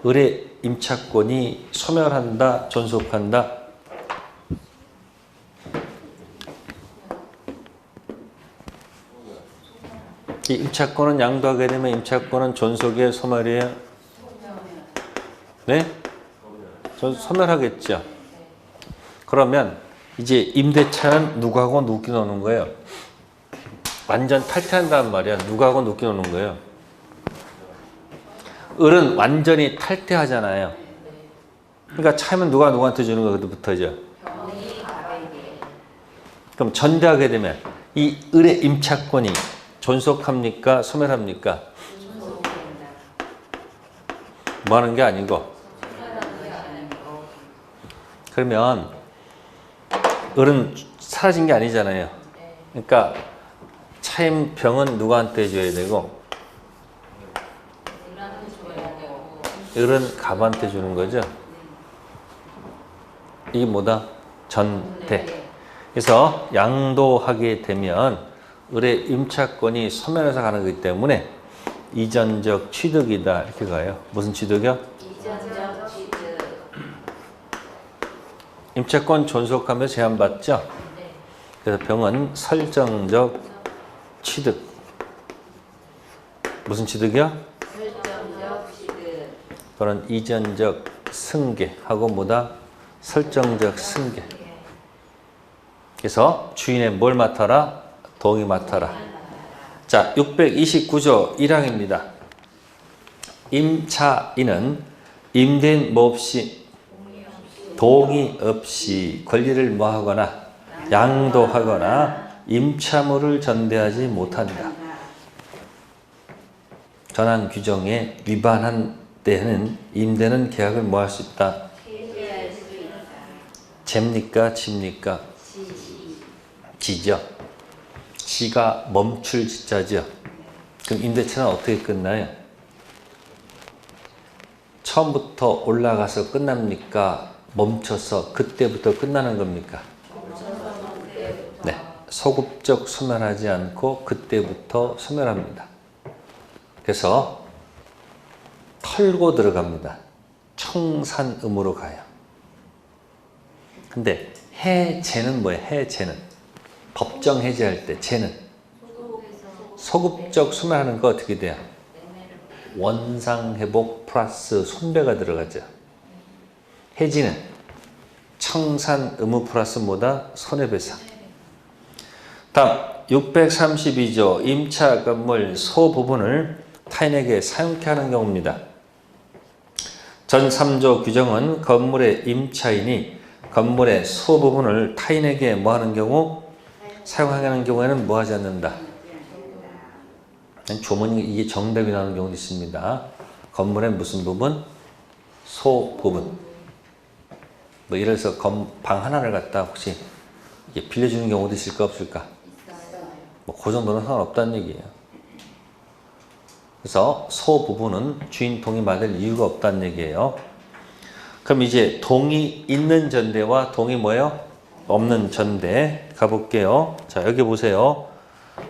[SPEAKER 1] 을의 임차권이 소멸한다, 존속한다? 이 임차권은 양도하게 되면 임차권은 존속이에요, 소멸이에요? 네? 소멸하겠죠. 그러면 이제 임대차는 누구하고 누구 노는 거예요? 완전 탈퇴한다는 말이야. 누구하고 누구 노는 거예요? 을은 완전히 탈퇴하잖아요. 그러니까 차이면 누가 누구한테 주는 거 그때부터죠. 그럼 전대하게 되면 이 을의 임차권이 존속합니까? 소멸합니까? 뭐 하는 게 아니고. 그러면 을은 사라진 게 아니잖아요. 그러니까 차임병은 누구한테 줘야 되고 을은 갑한테 주는 거죠. 이게 뭐다? 전대. 그래서 양도하게 되면 을의 임차권이 소멸해서 가는 거기 때문에 이전적 취득이다 이렇게 가요. 무슨 취득이요? 이전적 취득. 임차권 존속하며 제한받죠? 그래서 병은 설정적 취득. 무슨 취득이요? 설정적 취득. 또는 이전적 승계하고 뭐다? 설정적 승계. 그래서 주인의 뭘 맡아라? 동의 맡아라. 자, 629조 1항입니다. 임차인은 임대인 뭐 없이 동의 없이 권리를 뭐하거나 양도하거나 임차물을 전대하지 못한다. 전한 규정에 위반한 때는 임대는 계약을 뭐 할 수 있다? 잽니까? 집니까? 지죠. 지가 멈출 지자죠. 그럼 임대차는 어떻게 끝나요? 처음부터 올라가서 끝납니까? 멈춰서 그때부터 끝나는 겁니까? 네, 소급적 소멸하지 않고 그때부터 소멸합니다. 그래서 털고 들어갑니다. 청산음으로 가요. 근데 해제는 뭐예요? 해제는 법정 해제할 때 제는 소급적 소멸하는 거 어떻게 돼요? 원상회복 플러스 손배가 들어가죠. 해지는 청산 의무 플러스 뭐다? 손해배상. 다음 632조 임차 건물 소부분을 타인에게 사용케 하는 경우입니다. 전 3조 규정은 건물의 임차인이 건물의 소부분을 타인에게 뭐 하는 경우? 사용하게 하는 경우에는 뭐 하지 않는다. 조문이 이게 정답이 나오는 경우도 있습니다. 건물의 무슨 부분? 소부분. 뭐 예를 들어서 방 하나를 갖다 혹시 빌려주는 경우도 있을까 없을까? 뭐 그 정도는 상관없다는 얘기예요. 그래서 소부분은 주인 동의 받을 이유가 없다는 얘기예요. 그럼 이제 동의 있는 전대와 동의 뭐예요? 없는 전대 가볼게요. 자, 여기 보세요.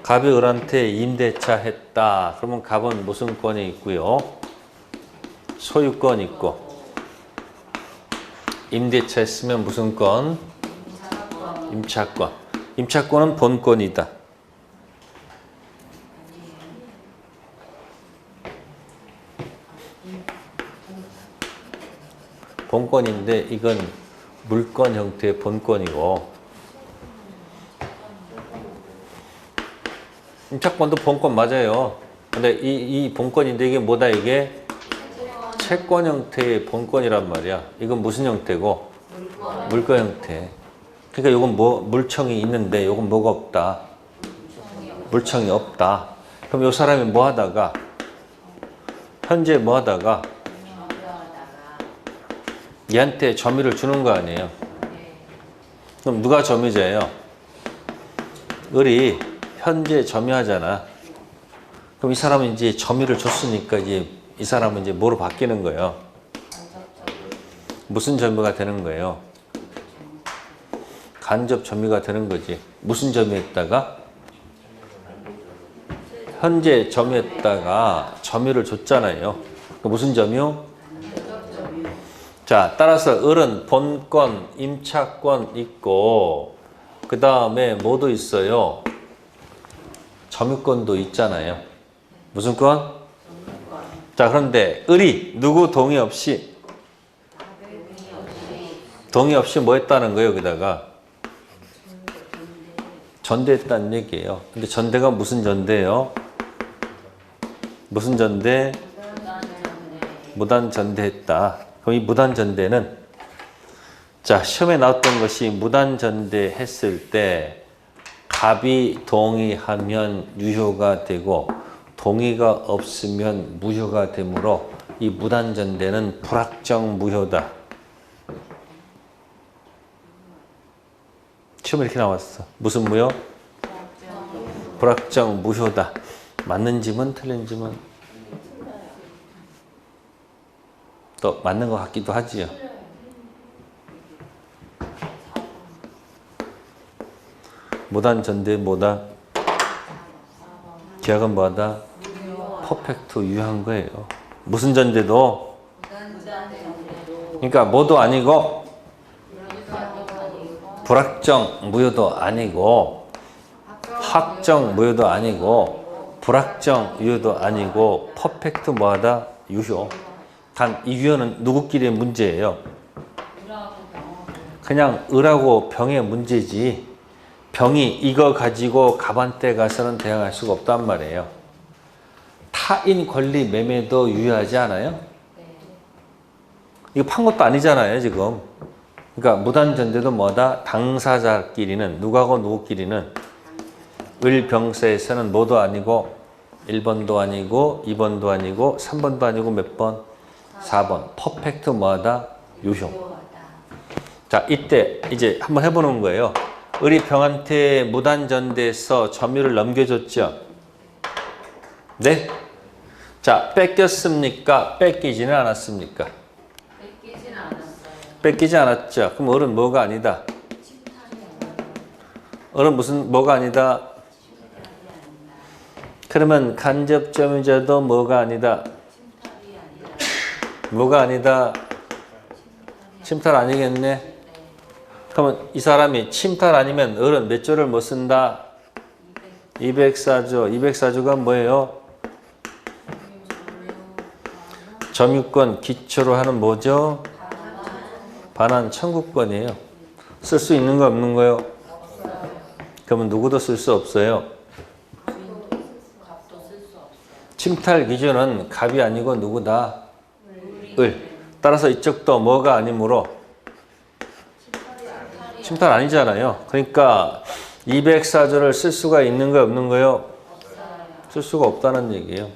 [SPEAKER 1] 갑이 을한테 임대차 했다. 그러면 갑은 무슨 권이 있고요? 소유권 있고. 임대차 했으면 무슨 권? 임차권. 임차권은 본권이다. 본권인데 이건 물권 형태의 본권이고, 임차권도 본권 맞아요. 근데 이 본권인데 이게 뭐다? 이게 채권 형태의 본권이란 말이야. 이건 무슨 형태고? 물권 형태. 그러니까 이건 뭐 물청이 있는데 이건 뭐가 없다? 물청이 없다. 그럼 이 사람이 뭐 하다가 현재 뭐 하다가 얘한테 점유를 주는 거 아니에요? 그럼 누가 점유자예요? 을이 현재 점유하잖아. 그럼 이 사람은 이제 점유를 줬으니까 이제 이 사람은 이제 뭐로 바뀌는 거예요? 무슨 점유가 되는 거예요? 간접 점유가 되는 거지. 무슨 점유했다가? 현재 점유했다가 점유를 줬잖아요. 무슨 점유? 자, 따라서 을은 본권, 임차권 있고 그 다음에 뭐도 있어요? 점유권도 있잖아요. 무슨 권? 자, 그런데 을이 누구 동의 없이 뭐 했다는 거예요? 여기다가 전대했다는 얘기예요. 근데 전대가 무슨 전대예요? 무슨 전대? 무단 전대했다. 그럼 이 무단 전대는 자, 시험에 나왔던 것이 무단 전대했을 때 갑이 동의하면 유효가 되고 동의가 없으면 무효가 되므로 이 무단 전대는 불확정 무효다. 시험에 이렇게 나왔어. 무슨 무효? 불확정 무효다. 맞는 짐은 틀린 짐은 또 맞는 것 같기도 하지요. 무단 전대 뭐다? 계약은 뭐하다? 퍼펙트 유효한 거예요. 무슨 전대도? 그러니까 뭐도 아니고 불확정 무효도 아니고 확정 무효도 아니고 불확정 유효도 아니고 퍼펙트 뭐하다? 유효. 단 이 유효는 누구끼리의 문제예요? 그냥 을하고 병의 문제지 병이 이거 가지고 갑한테 가서는 대항할 수가 없단 말이에요. 타인 권리 매매도 유효하지 않아요? 이거 판 것도 아니잖아요 지금. 그러니까 무단전대도 뭐다? 당사자끼리는 누구하고 누구끼리는 을병사에서는 뭐도 아니고 1번도 아니고 2번도 아니고 3번도 아니고 몇 번? 4번. 퍼펙트 뭐하다? 유효. 자, 이때 이제 한번 해보는 거예요. 을이 병한테 무단전대에서 점유를 넘겨줬죠? 네? 자, 뺏겼습니까? 뺏기지는 않았습니까?
[SPEAKER 2] 뺏기지는 않았어요.
[SPEAKER 1] 뺏기지 않았죠? 그럼 을은 뭐가 아니다? 을은 무슨 뭐가 아니다? 그러면 간접점유자도 뭐가 아니다? 뭐가 아니다? 침탈 아니겠네? 그러면 이 사람이 침탈 아니면 을은 몇 조를 못 쓴다? 204조. 204조가 뭐예요? 점유권 기초로 하는 뭐죠? 반환 청구권이에요. 쓸 수 있는 거 없는 거요? 그러면 누구도 쓸 수 없어요. 침탈 기준은 갑이 아니고 누구다? 을. 따라서 이쪽도 뭐가 아니므로 침탈 아니잖아요. 그러니까 204조를 쓸 수가 있는 거 없는 거요? 쓸 수가 없다는 얘기예요.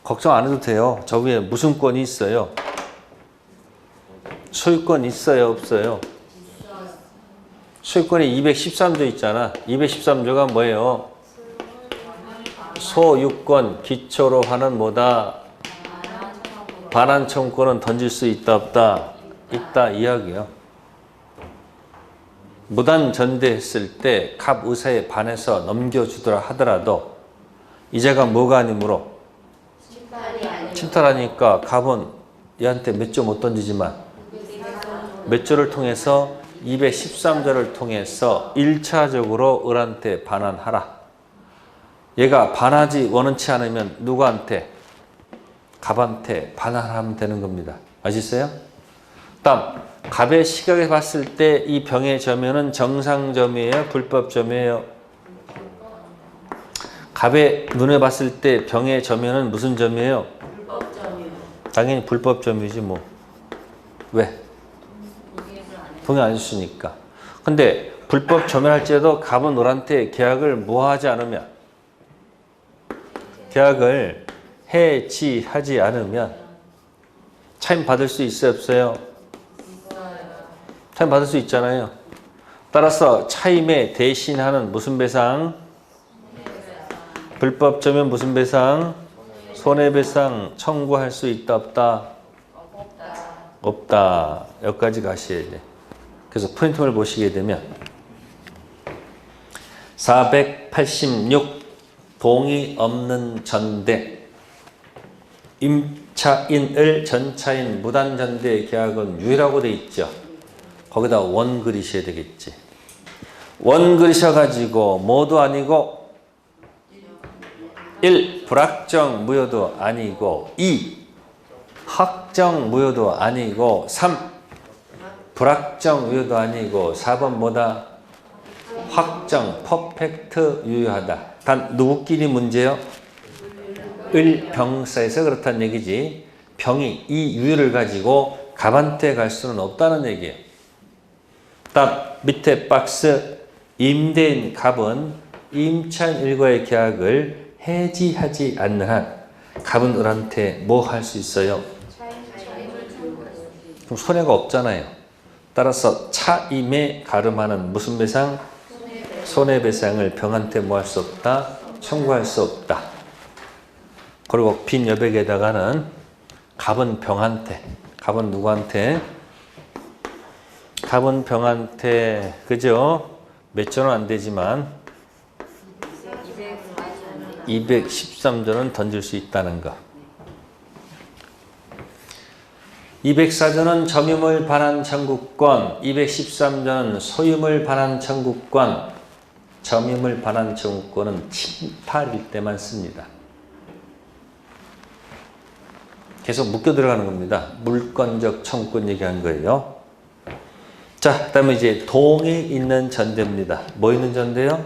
[SPEAKER 1] 걱정 안 해도 돼요. 저 위에 무슨 권이 있어요? 소유권 있어요? 없어요? 소유권이 213조 있잖아. 213조가 뭐예요? 소유권 기초로 하는 뭐다? 반환 청구권은 던질 수 있다 없다? 있다 이야기요. 무단 전대했을 때 갑 의사에 반해서 넘겨주더라 하더라도 이자가 뭐가 아니므로 침탈하니까 갑은 얘한테 몇 조 못 던지지만 몇 조를 통해서 213조를 통해서 1차적으로 을한테 반환하라. 얘가 반하지 원치 않으면 누구한테? 갑한테 반환하면 되는 겁니다. 아시겠어요? 다음 갑의 시각에 봤을 때 이 병의 점유는 정상점이에요? 불법점이에요? 갑의 눈에 봤을 때 병의 점유는 무슨 점이에요?
[SPEAKER 2] 불법점이요.
[SPEAKER 1] 당연히 불법점이지 뭐. 왜? 동의 안 해주니까. 근데 불법 점유할지라도 갑은 을한테 계약을 뭐하지 않으면 계약을 해지하지 않으면 차임 받을 수 있어요? 없어요? 차임 받을 수 있잖아요. 따라서 차임에 대신하는 무슨 배상? 불법 점유는 무슨 배상? 손해배상 청구할 수 있다 없다? 없다. 여기까지 가셔야 돼. 그래서 프린트를 보시게 되면 486 동의 없는 전대 임차인을 전차인 무단전대 계약은 유예라고 돼 있죠. 거기다 원 그리셔야 되겠지. 원 그리셔가지고 뭐도 아니고 1. 불확정 무효도 아니고 2. 확정 무효도 아니고 3. 불확정 무효도 아니고 4번 뭐다? 확정 퍼펙트 유효하다. 단 누구끼리 문제요? 을병사에서 그렇다는 얘기지. 병이 이 유효를 가지고 갑한테 갈 수는 없다는 얘기예요. 다음 밑에 박스 임대인 갑은 임차인 일과의 계약을 해지하지 않는 한 갑은 을한테 뭐 할 수 있어요? 그럼 손해가 없잖아요. 따라서 차임에 가름하는 무슨 배상? 손해배상을 병한테 뭐 할 수 없다? 청구할 수 없다. 그리고 빈 여백에다가는 갑은 병한테, 갑은 누구한테? 갑은 병한테, 그죠? 몇 조는 안 되지만 213조는 던질 수 있다는 거. 204조는 점유물 반환 청구권, 213조는 소유물 반환 청구권. 점유물 반환 청구권은 침탈일 때만 씁니다. 계속 묶여 들어가는 겁니다. 물권적 청권 얘기한 거예요. 자, 그다음에 이제 동이 있는 전대입니다. 뭐 있는 전대요?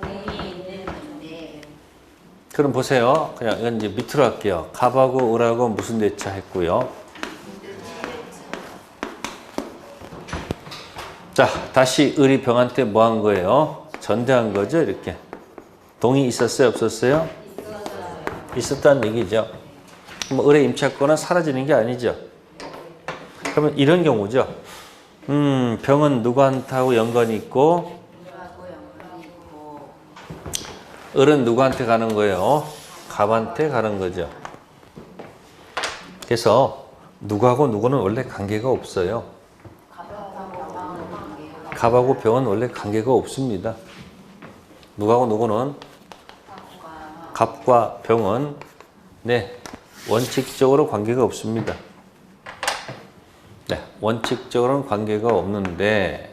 [SPEAKER 2] 동이 있는 건데
[SPEAKER 1] 그럼 보세요. 그냥 이건 이제 밑으로 할게요. 갑하고 을하고 무슨 대차 했고요. 자, 다시 을이 병한테 뭐 한 거예요? 전대한 거죠, 이렇게. 동이 있었어요, 없었어요? 있었다는 얘기죠. 뭐 을의 임차권은 사라지는 게 아니죠. 그러면 이런 경우죠. 병은 누구한테하고 연관이 있고,
[SPEAKER 2] 누구하고 연관이 있고
[SPEAKER 1] 을은 누구한테 가는 거예요? 갑한테 가는 거죠. 그래서 누구하고 누구는 원래 관계가 없어요. 갑하고 병은 원래 관계가 없습니다. 누구하고 누구는 갑과 병은 네, 원칙적으로 관계가 없습니다. 네, 원칙적으로는 관계가 없는데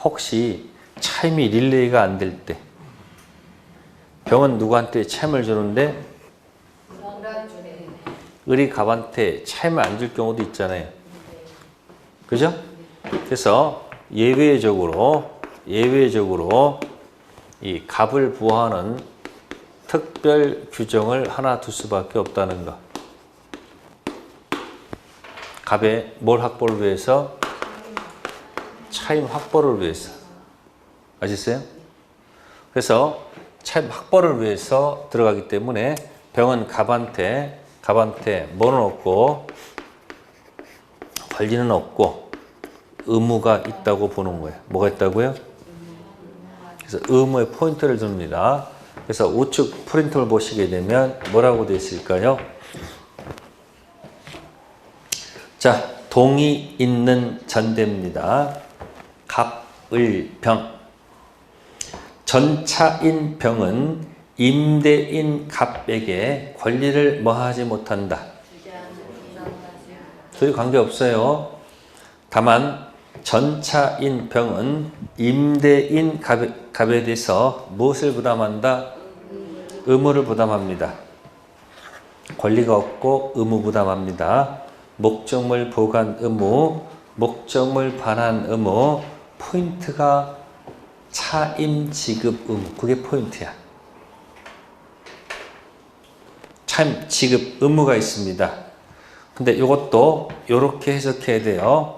[SPEAKER 1] 혹시 차임이 릴레이가 안 될 때 병은 누구한테 차임을 주는데 을이 갑한테 차임을 안 줄 경우도 있잖아요. 그죠? 그래서 예외적으로 이 갑을 부하는 특별 규정을 하나 둘 수밖에 없다는 거. 갑의 뭘 확보를 위해서? 차임 확보를 위해서. 아시겠어요? 그래서 차임 확보를 위해서 들어가기 때문에 병은 갑한테 뭐는 없고 권리는 없고 의무가 있다고 보는 거예요. 뭐가 있다고요? 그래서 의무의 포인트를 줍니다. 그래서 우측 프린트를 보시게 되면 뭐라고 되어 있을까요? 자, 동이 있는 전대입니다. 갑, 을, 병. 전차인 병은 임대인 갑에게 권리를 뭐하지 못한다. 둘이 관계없어요. 다만 전차인 병은 임대인 갑에 대해서 무엇을 부담한다? 의무를 부담합니다. 권리가 없고 의무 부담합니다. 목적물 보관 의무, 목적물 반환 의무, 포인트가 차임 지급 의무. 그게 포인트야. 차임 지급 의무가 있습니다. 근데 이것도 이렇게 해석해야 돼요.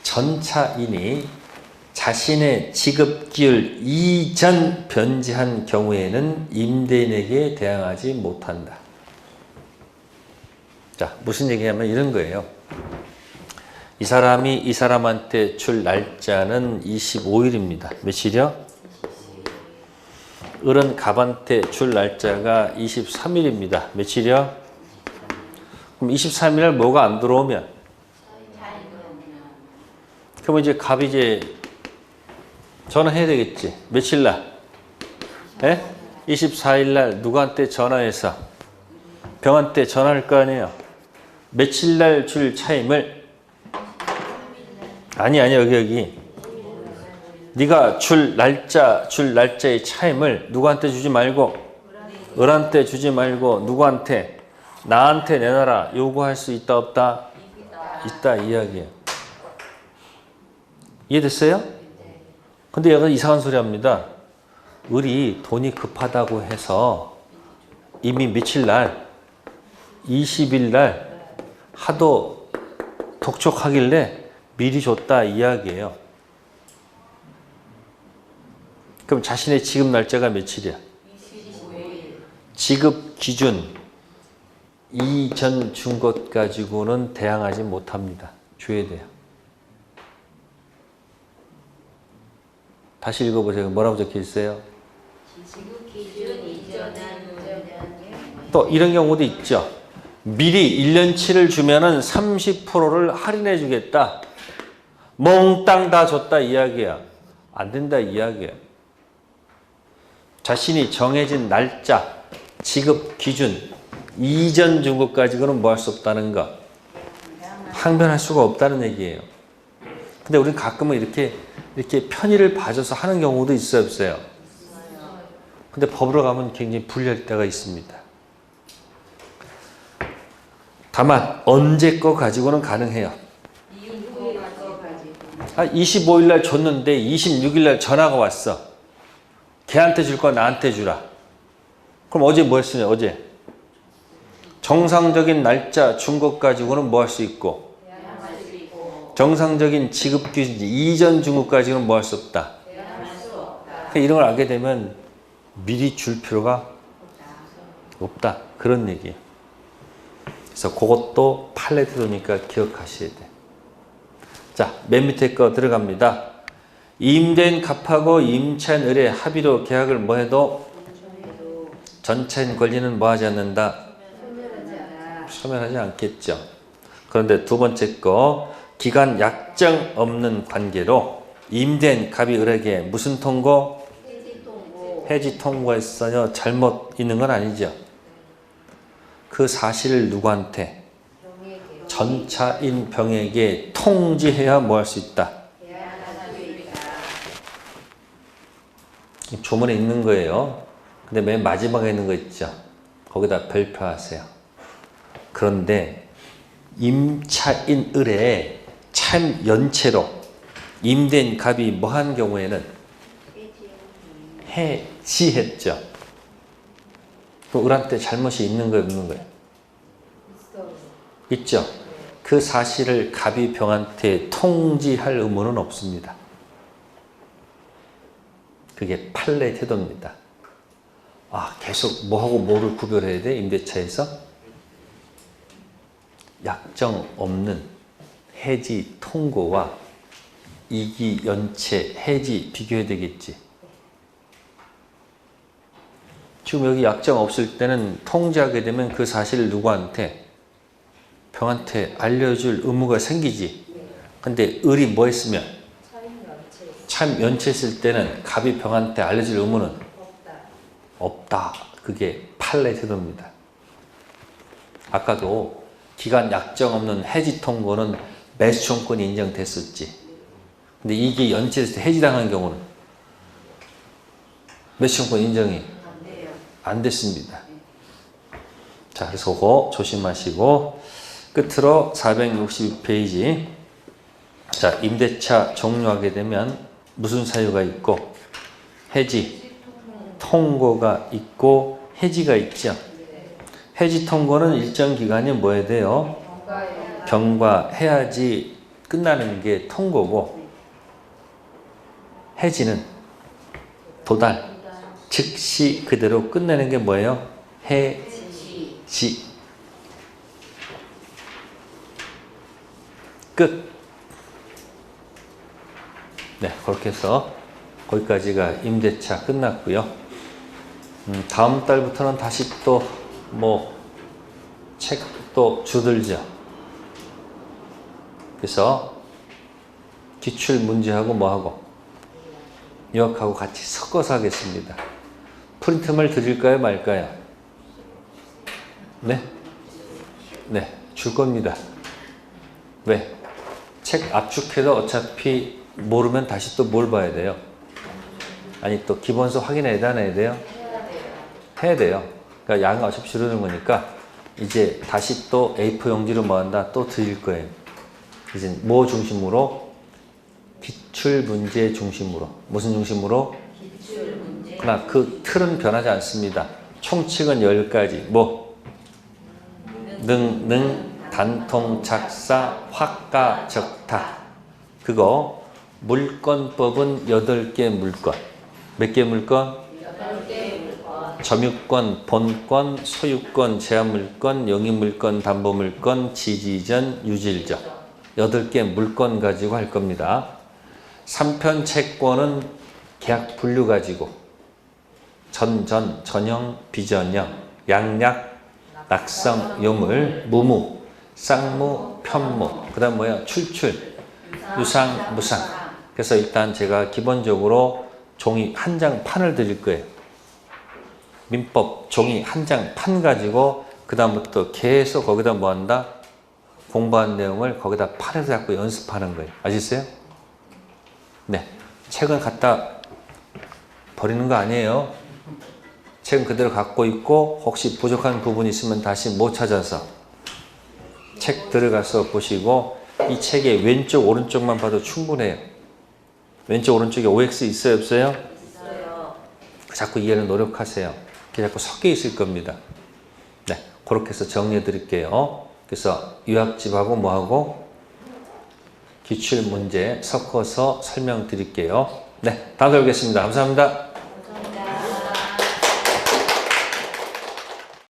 [SPEAKER 1] 전차인이 자신의 지급 기율 이전 변제한 경우에는 임대인에게 대항하지 못한다. 자, 무슨 얘기냐면 이런 거예요. 이 사람이 이 사람한테 줄 날짜는 25일입니다. 며칠이요? 을은 갑한테 줄 날짜가 23일입니다. 며칠이요? 그럼 23일 뭐가 안 들어오면? 그러면 이제 갑이 이제 전화해야 되겠지. 며칠 날? 24일 날 누구한테 전화해서 병한테 전화할 거 아니에요. 며칠 날 줄 차임을 아니 여기 네가 줄 날짜의 차임을 누구한테 주지 말고 을한테 주지 말고 누구한테 나한테 내놔라 요구할 수 있다 없다? 있다 이야기예요. 이해됐어요? 근데 얘가 이상한 소리 합니다. 을이 돈이 급하다고 해서 이미 며칠 날 20일 날 하도 독촉하길래 미리 줬다 이야기예요. 그럼 자신의 지급 날짜가 며칠이야?
[SPEAKER 2] 25일.
[SPEAKER 1] 지급 기준 이전 준 것 가지고는 대항하지 못합니다. 줘야 돼요. 다시 읽어보세요. 뭐라고 적혀 있어요?
[SPEAKER 2] 지급 기준 이전한
[SPEAKER 1] 또 이런 경우도 있죠. 미리 1년치를 주면은 30%를 할인해 주겠다. 몽땅 다 줬다 이야기야. 안 된다 이야기야. 자신이 정해진 날짜, 지급 기준, 이전 준 것 가지고는 뭐 할 수 없다는 거. 항변할 수가 없다는 얘기예요. 근데 우리는 가끔은 이렇게 편의를 봐줘서 하는 경우도 있어요, 없어요? 근데 법으로 가면 굉장히 불리할 때가 있습니다. 다만 언제 거 가지고는 가능해요.
[SPEAKER 2] 이거 가지고
[SPEAKER 1] 25일 날 줬는데 26일 날 전화가 왔어. 걔한테 줄 거 나한테 주라. 그럼 어제 뭐 했으냐? 어제 정상적인 날짜 준 것 가지고는 뭐 할 수 있고,
[SPEAKER 2] 대항할 수 있고
[SPEAKER 1] 정상적인 지급 기준 이전 준 것 가지고는 뭐 할 수 없다.
[SPEAKER 2] 대항할 수 없다.
[SPEAKER 1] 그러니까 이런 걸 알게 되면 미리 줄 필요가 없다. 그런 얘기예요. 그래서 그것도 판례 태도니까 기억하셔야 돼. 자, 맨 밑에 거 들어갑니다. 임대인 갑하고 임차인 을의 합의로 계약을 뭐 해도 전차인 권리는 뭐 하지 않는다. 소멸하지 않겠죠. 그런데 두 번째 거, 기간 약정 없는 관계로 임대인 갑이 을에게 무슨 통고? 해지 통고했어요. 잘못 있는 건 아니죠. 그 사실을 누구한테? 전차인 병에게 통지해야 뭐 할 수 있다. 조문에 있는 거예요. 근데 맨 마지막에 있는 거 있죠. 거기다 별표하세요. 그런데 임차인 을에 참 연체로 임대인 갑이 뭐 한 경우에는 해지했죠. 그 을한테 잘못이 있는 거예요, 없는 거예요? 있죠. 그 사실을 갑이 병한테 통지할 의무는 없습니다. 그게 판례 태도입니다. 계속 뭐하고 뭐를 구별해야 돼? 임대차에서 약정 없는 해지 통고와 이기 연체 해지 비교해야 되겠지. 지금 여기 약정 없을 때는 통지하게 되면 그 사실을 누구한테? 병한테 알려줄 의무가 생기지. 근데 을이 뭐 했으면? 참 연체했을 때는 갑이 병한테 알려줄 의무는? 없다. 그게 판례 태도입니다. 아까도 기간 약정 없는 해지 통고는 매수청권이 인정됐었지. 근데 이게 연체했을 때 해지당한 경우는 매수청권 인정이 안 됐습니다. 자, 그래서 그거 조심하시고 끝으로 462페이지. 자, 임대차 종료하게 되면 무슨 사유가 있고 해지 통고가 있고 해지가 있죠. 해지 통고는 일정 기간이 뭐 해야 돼요? 경과해야지 끝나는 게 통고고, 해지는 도달 즉시 그대로 끝내는 게 뭐예요? 해지. 끝. 네, 그렇게 해서 거기까지가 임대차 끝났고요. 다음 달부터는 다시 또 책도 주들죠. 그래서 기출 문제하고 뭐하고 유학하고 같이 섞어서 하겠습니다. 프린트물 드릴까요, 말까요? 네? 네, 줄 겁니다. 왜? 책 압축해도 어차피 모르면 다시 또 뭘 봐야 돼요? 아니, 또 기본서 확인해야 돼, 안 해야 돼요? 해야 돼요. 그러니까 양이 어차피 줄어드는 거니까 이제 다시 또 A4 용지로 뭐 한다? 또 드릴 거예요. 이제 뭐 중심으로? 기출 문제 중심으로. 무슨 중심으로?
[SPEAKER 2] 기출 문제.
[SPEAKER 1] 그러나 그 틀은 변하지 않습니다. 총칙은 10가지. 뭐? 능, 단통, 작사, 확가, 적타. 그거 물권법은 8개 물권. 몇 개 물권?
[SPEAKER 2] 8개 물권.
[SPEAKER 1] 점유권, 본권, 소유권, 제한물권, 영위물권, 담보물권, 지지전, 유질적. 8개 물권 가지고 할 겁니다. 3편 채권은 계약 분류 가지고 전형, 비전형, 양약, 낙성, 요물, 무무, 쌍무, 편무, 그 다음 뭐야? 출출, 유상, 무상. 그래서 일단 제가 기본적으로 종이 한 장 판을 드릴 거예요. 민법 종이 한 장 판 가지고 그 다음부터 계속 거기다 뭐 한다? 공부한 내용을 거기다 판에서 자꾸 연습하는 거예요. 아시겠어요? 네. 책은 갖다 버리는 거 아니에요. 책은 그대로 갖고 있고 혹시 부족한 부분이 있으면 다시 못 찾아서 책 들어가서 보시고 이 책의 왼쪽 오른쪽만 봐도 충분해요. 왼쪽 오른쪽에 OX 있어요 없어요?
[SPEAKER 2] 있어요.
[SPEAKER 1] 자꾸 이해를 노력하세요. 그게 자꾸 섞여 있을 겁니다. 네, 그렇게 해서 정리해 드릴게요. 그래서 유학집하고 뭐하고 기출문제 섞어서 설명드릴게요. 네, 다음 뵙겠습니다. 감사합니다.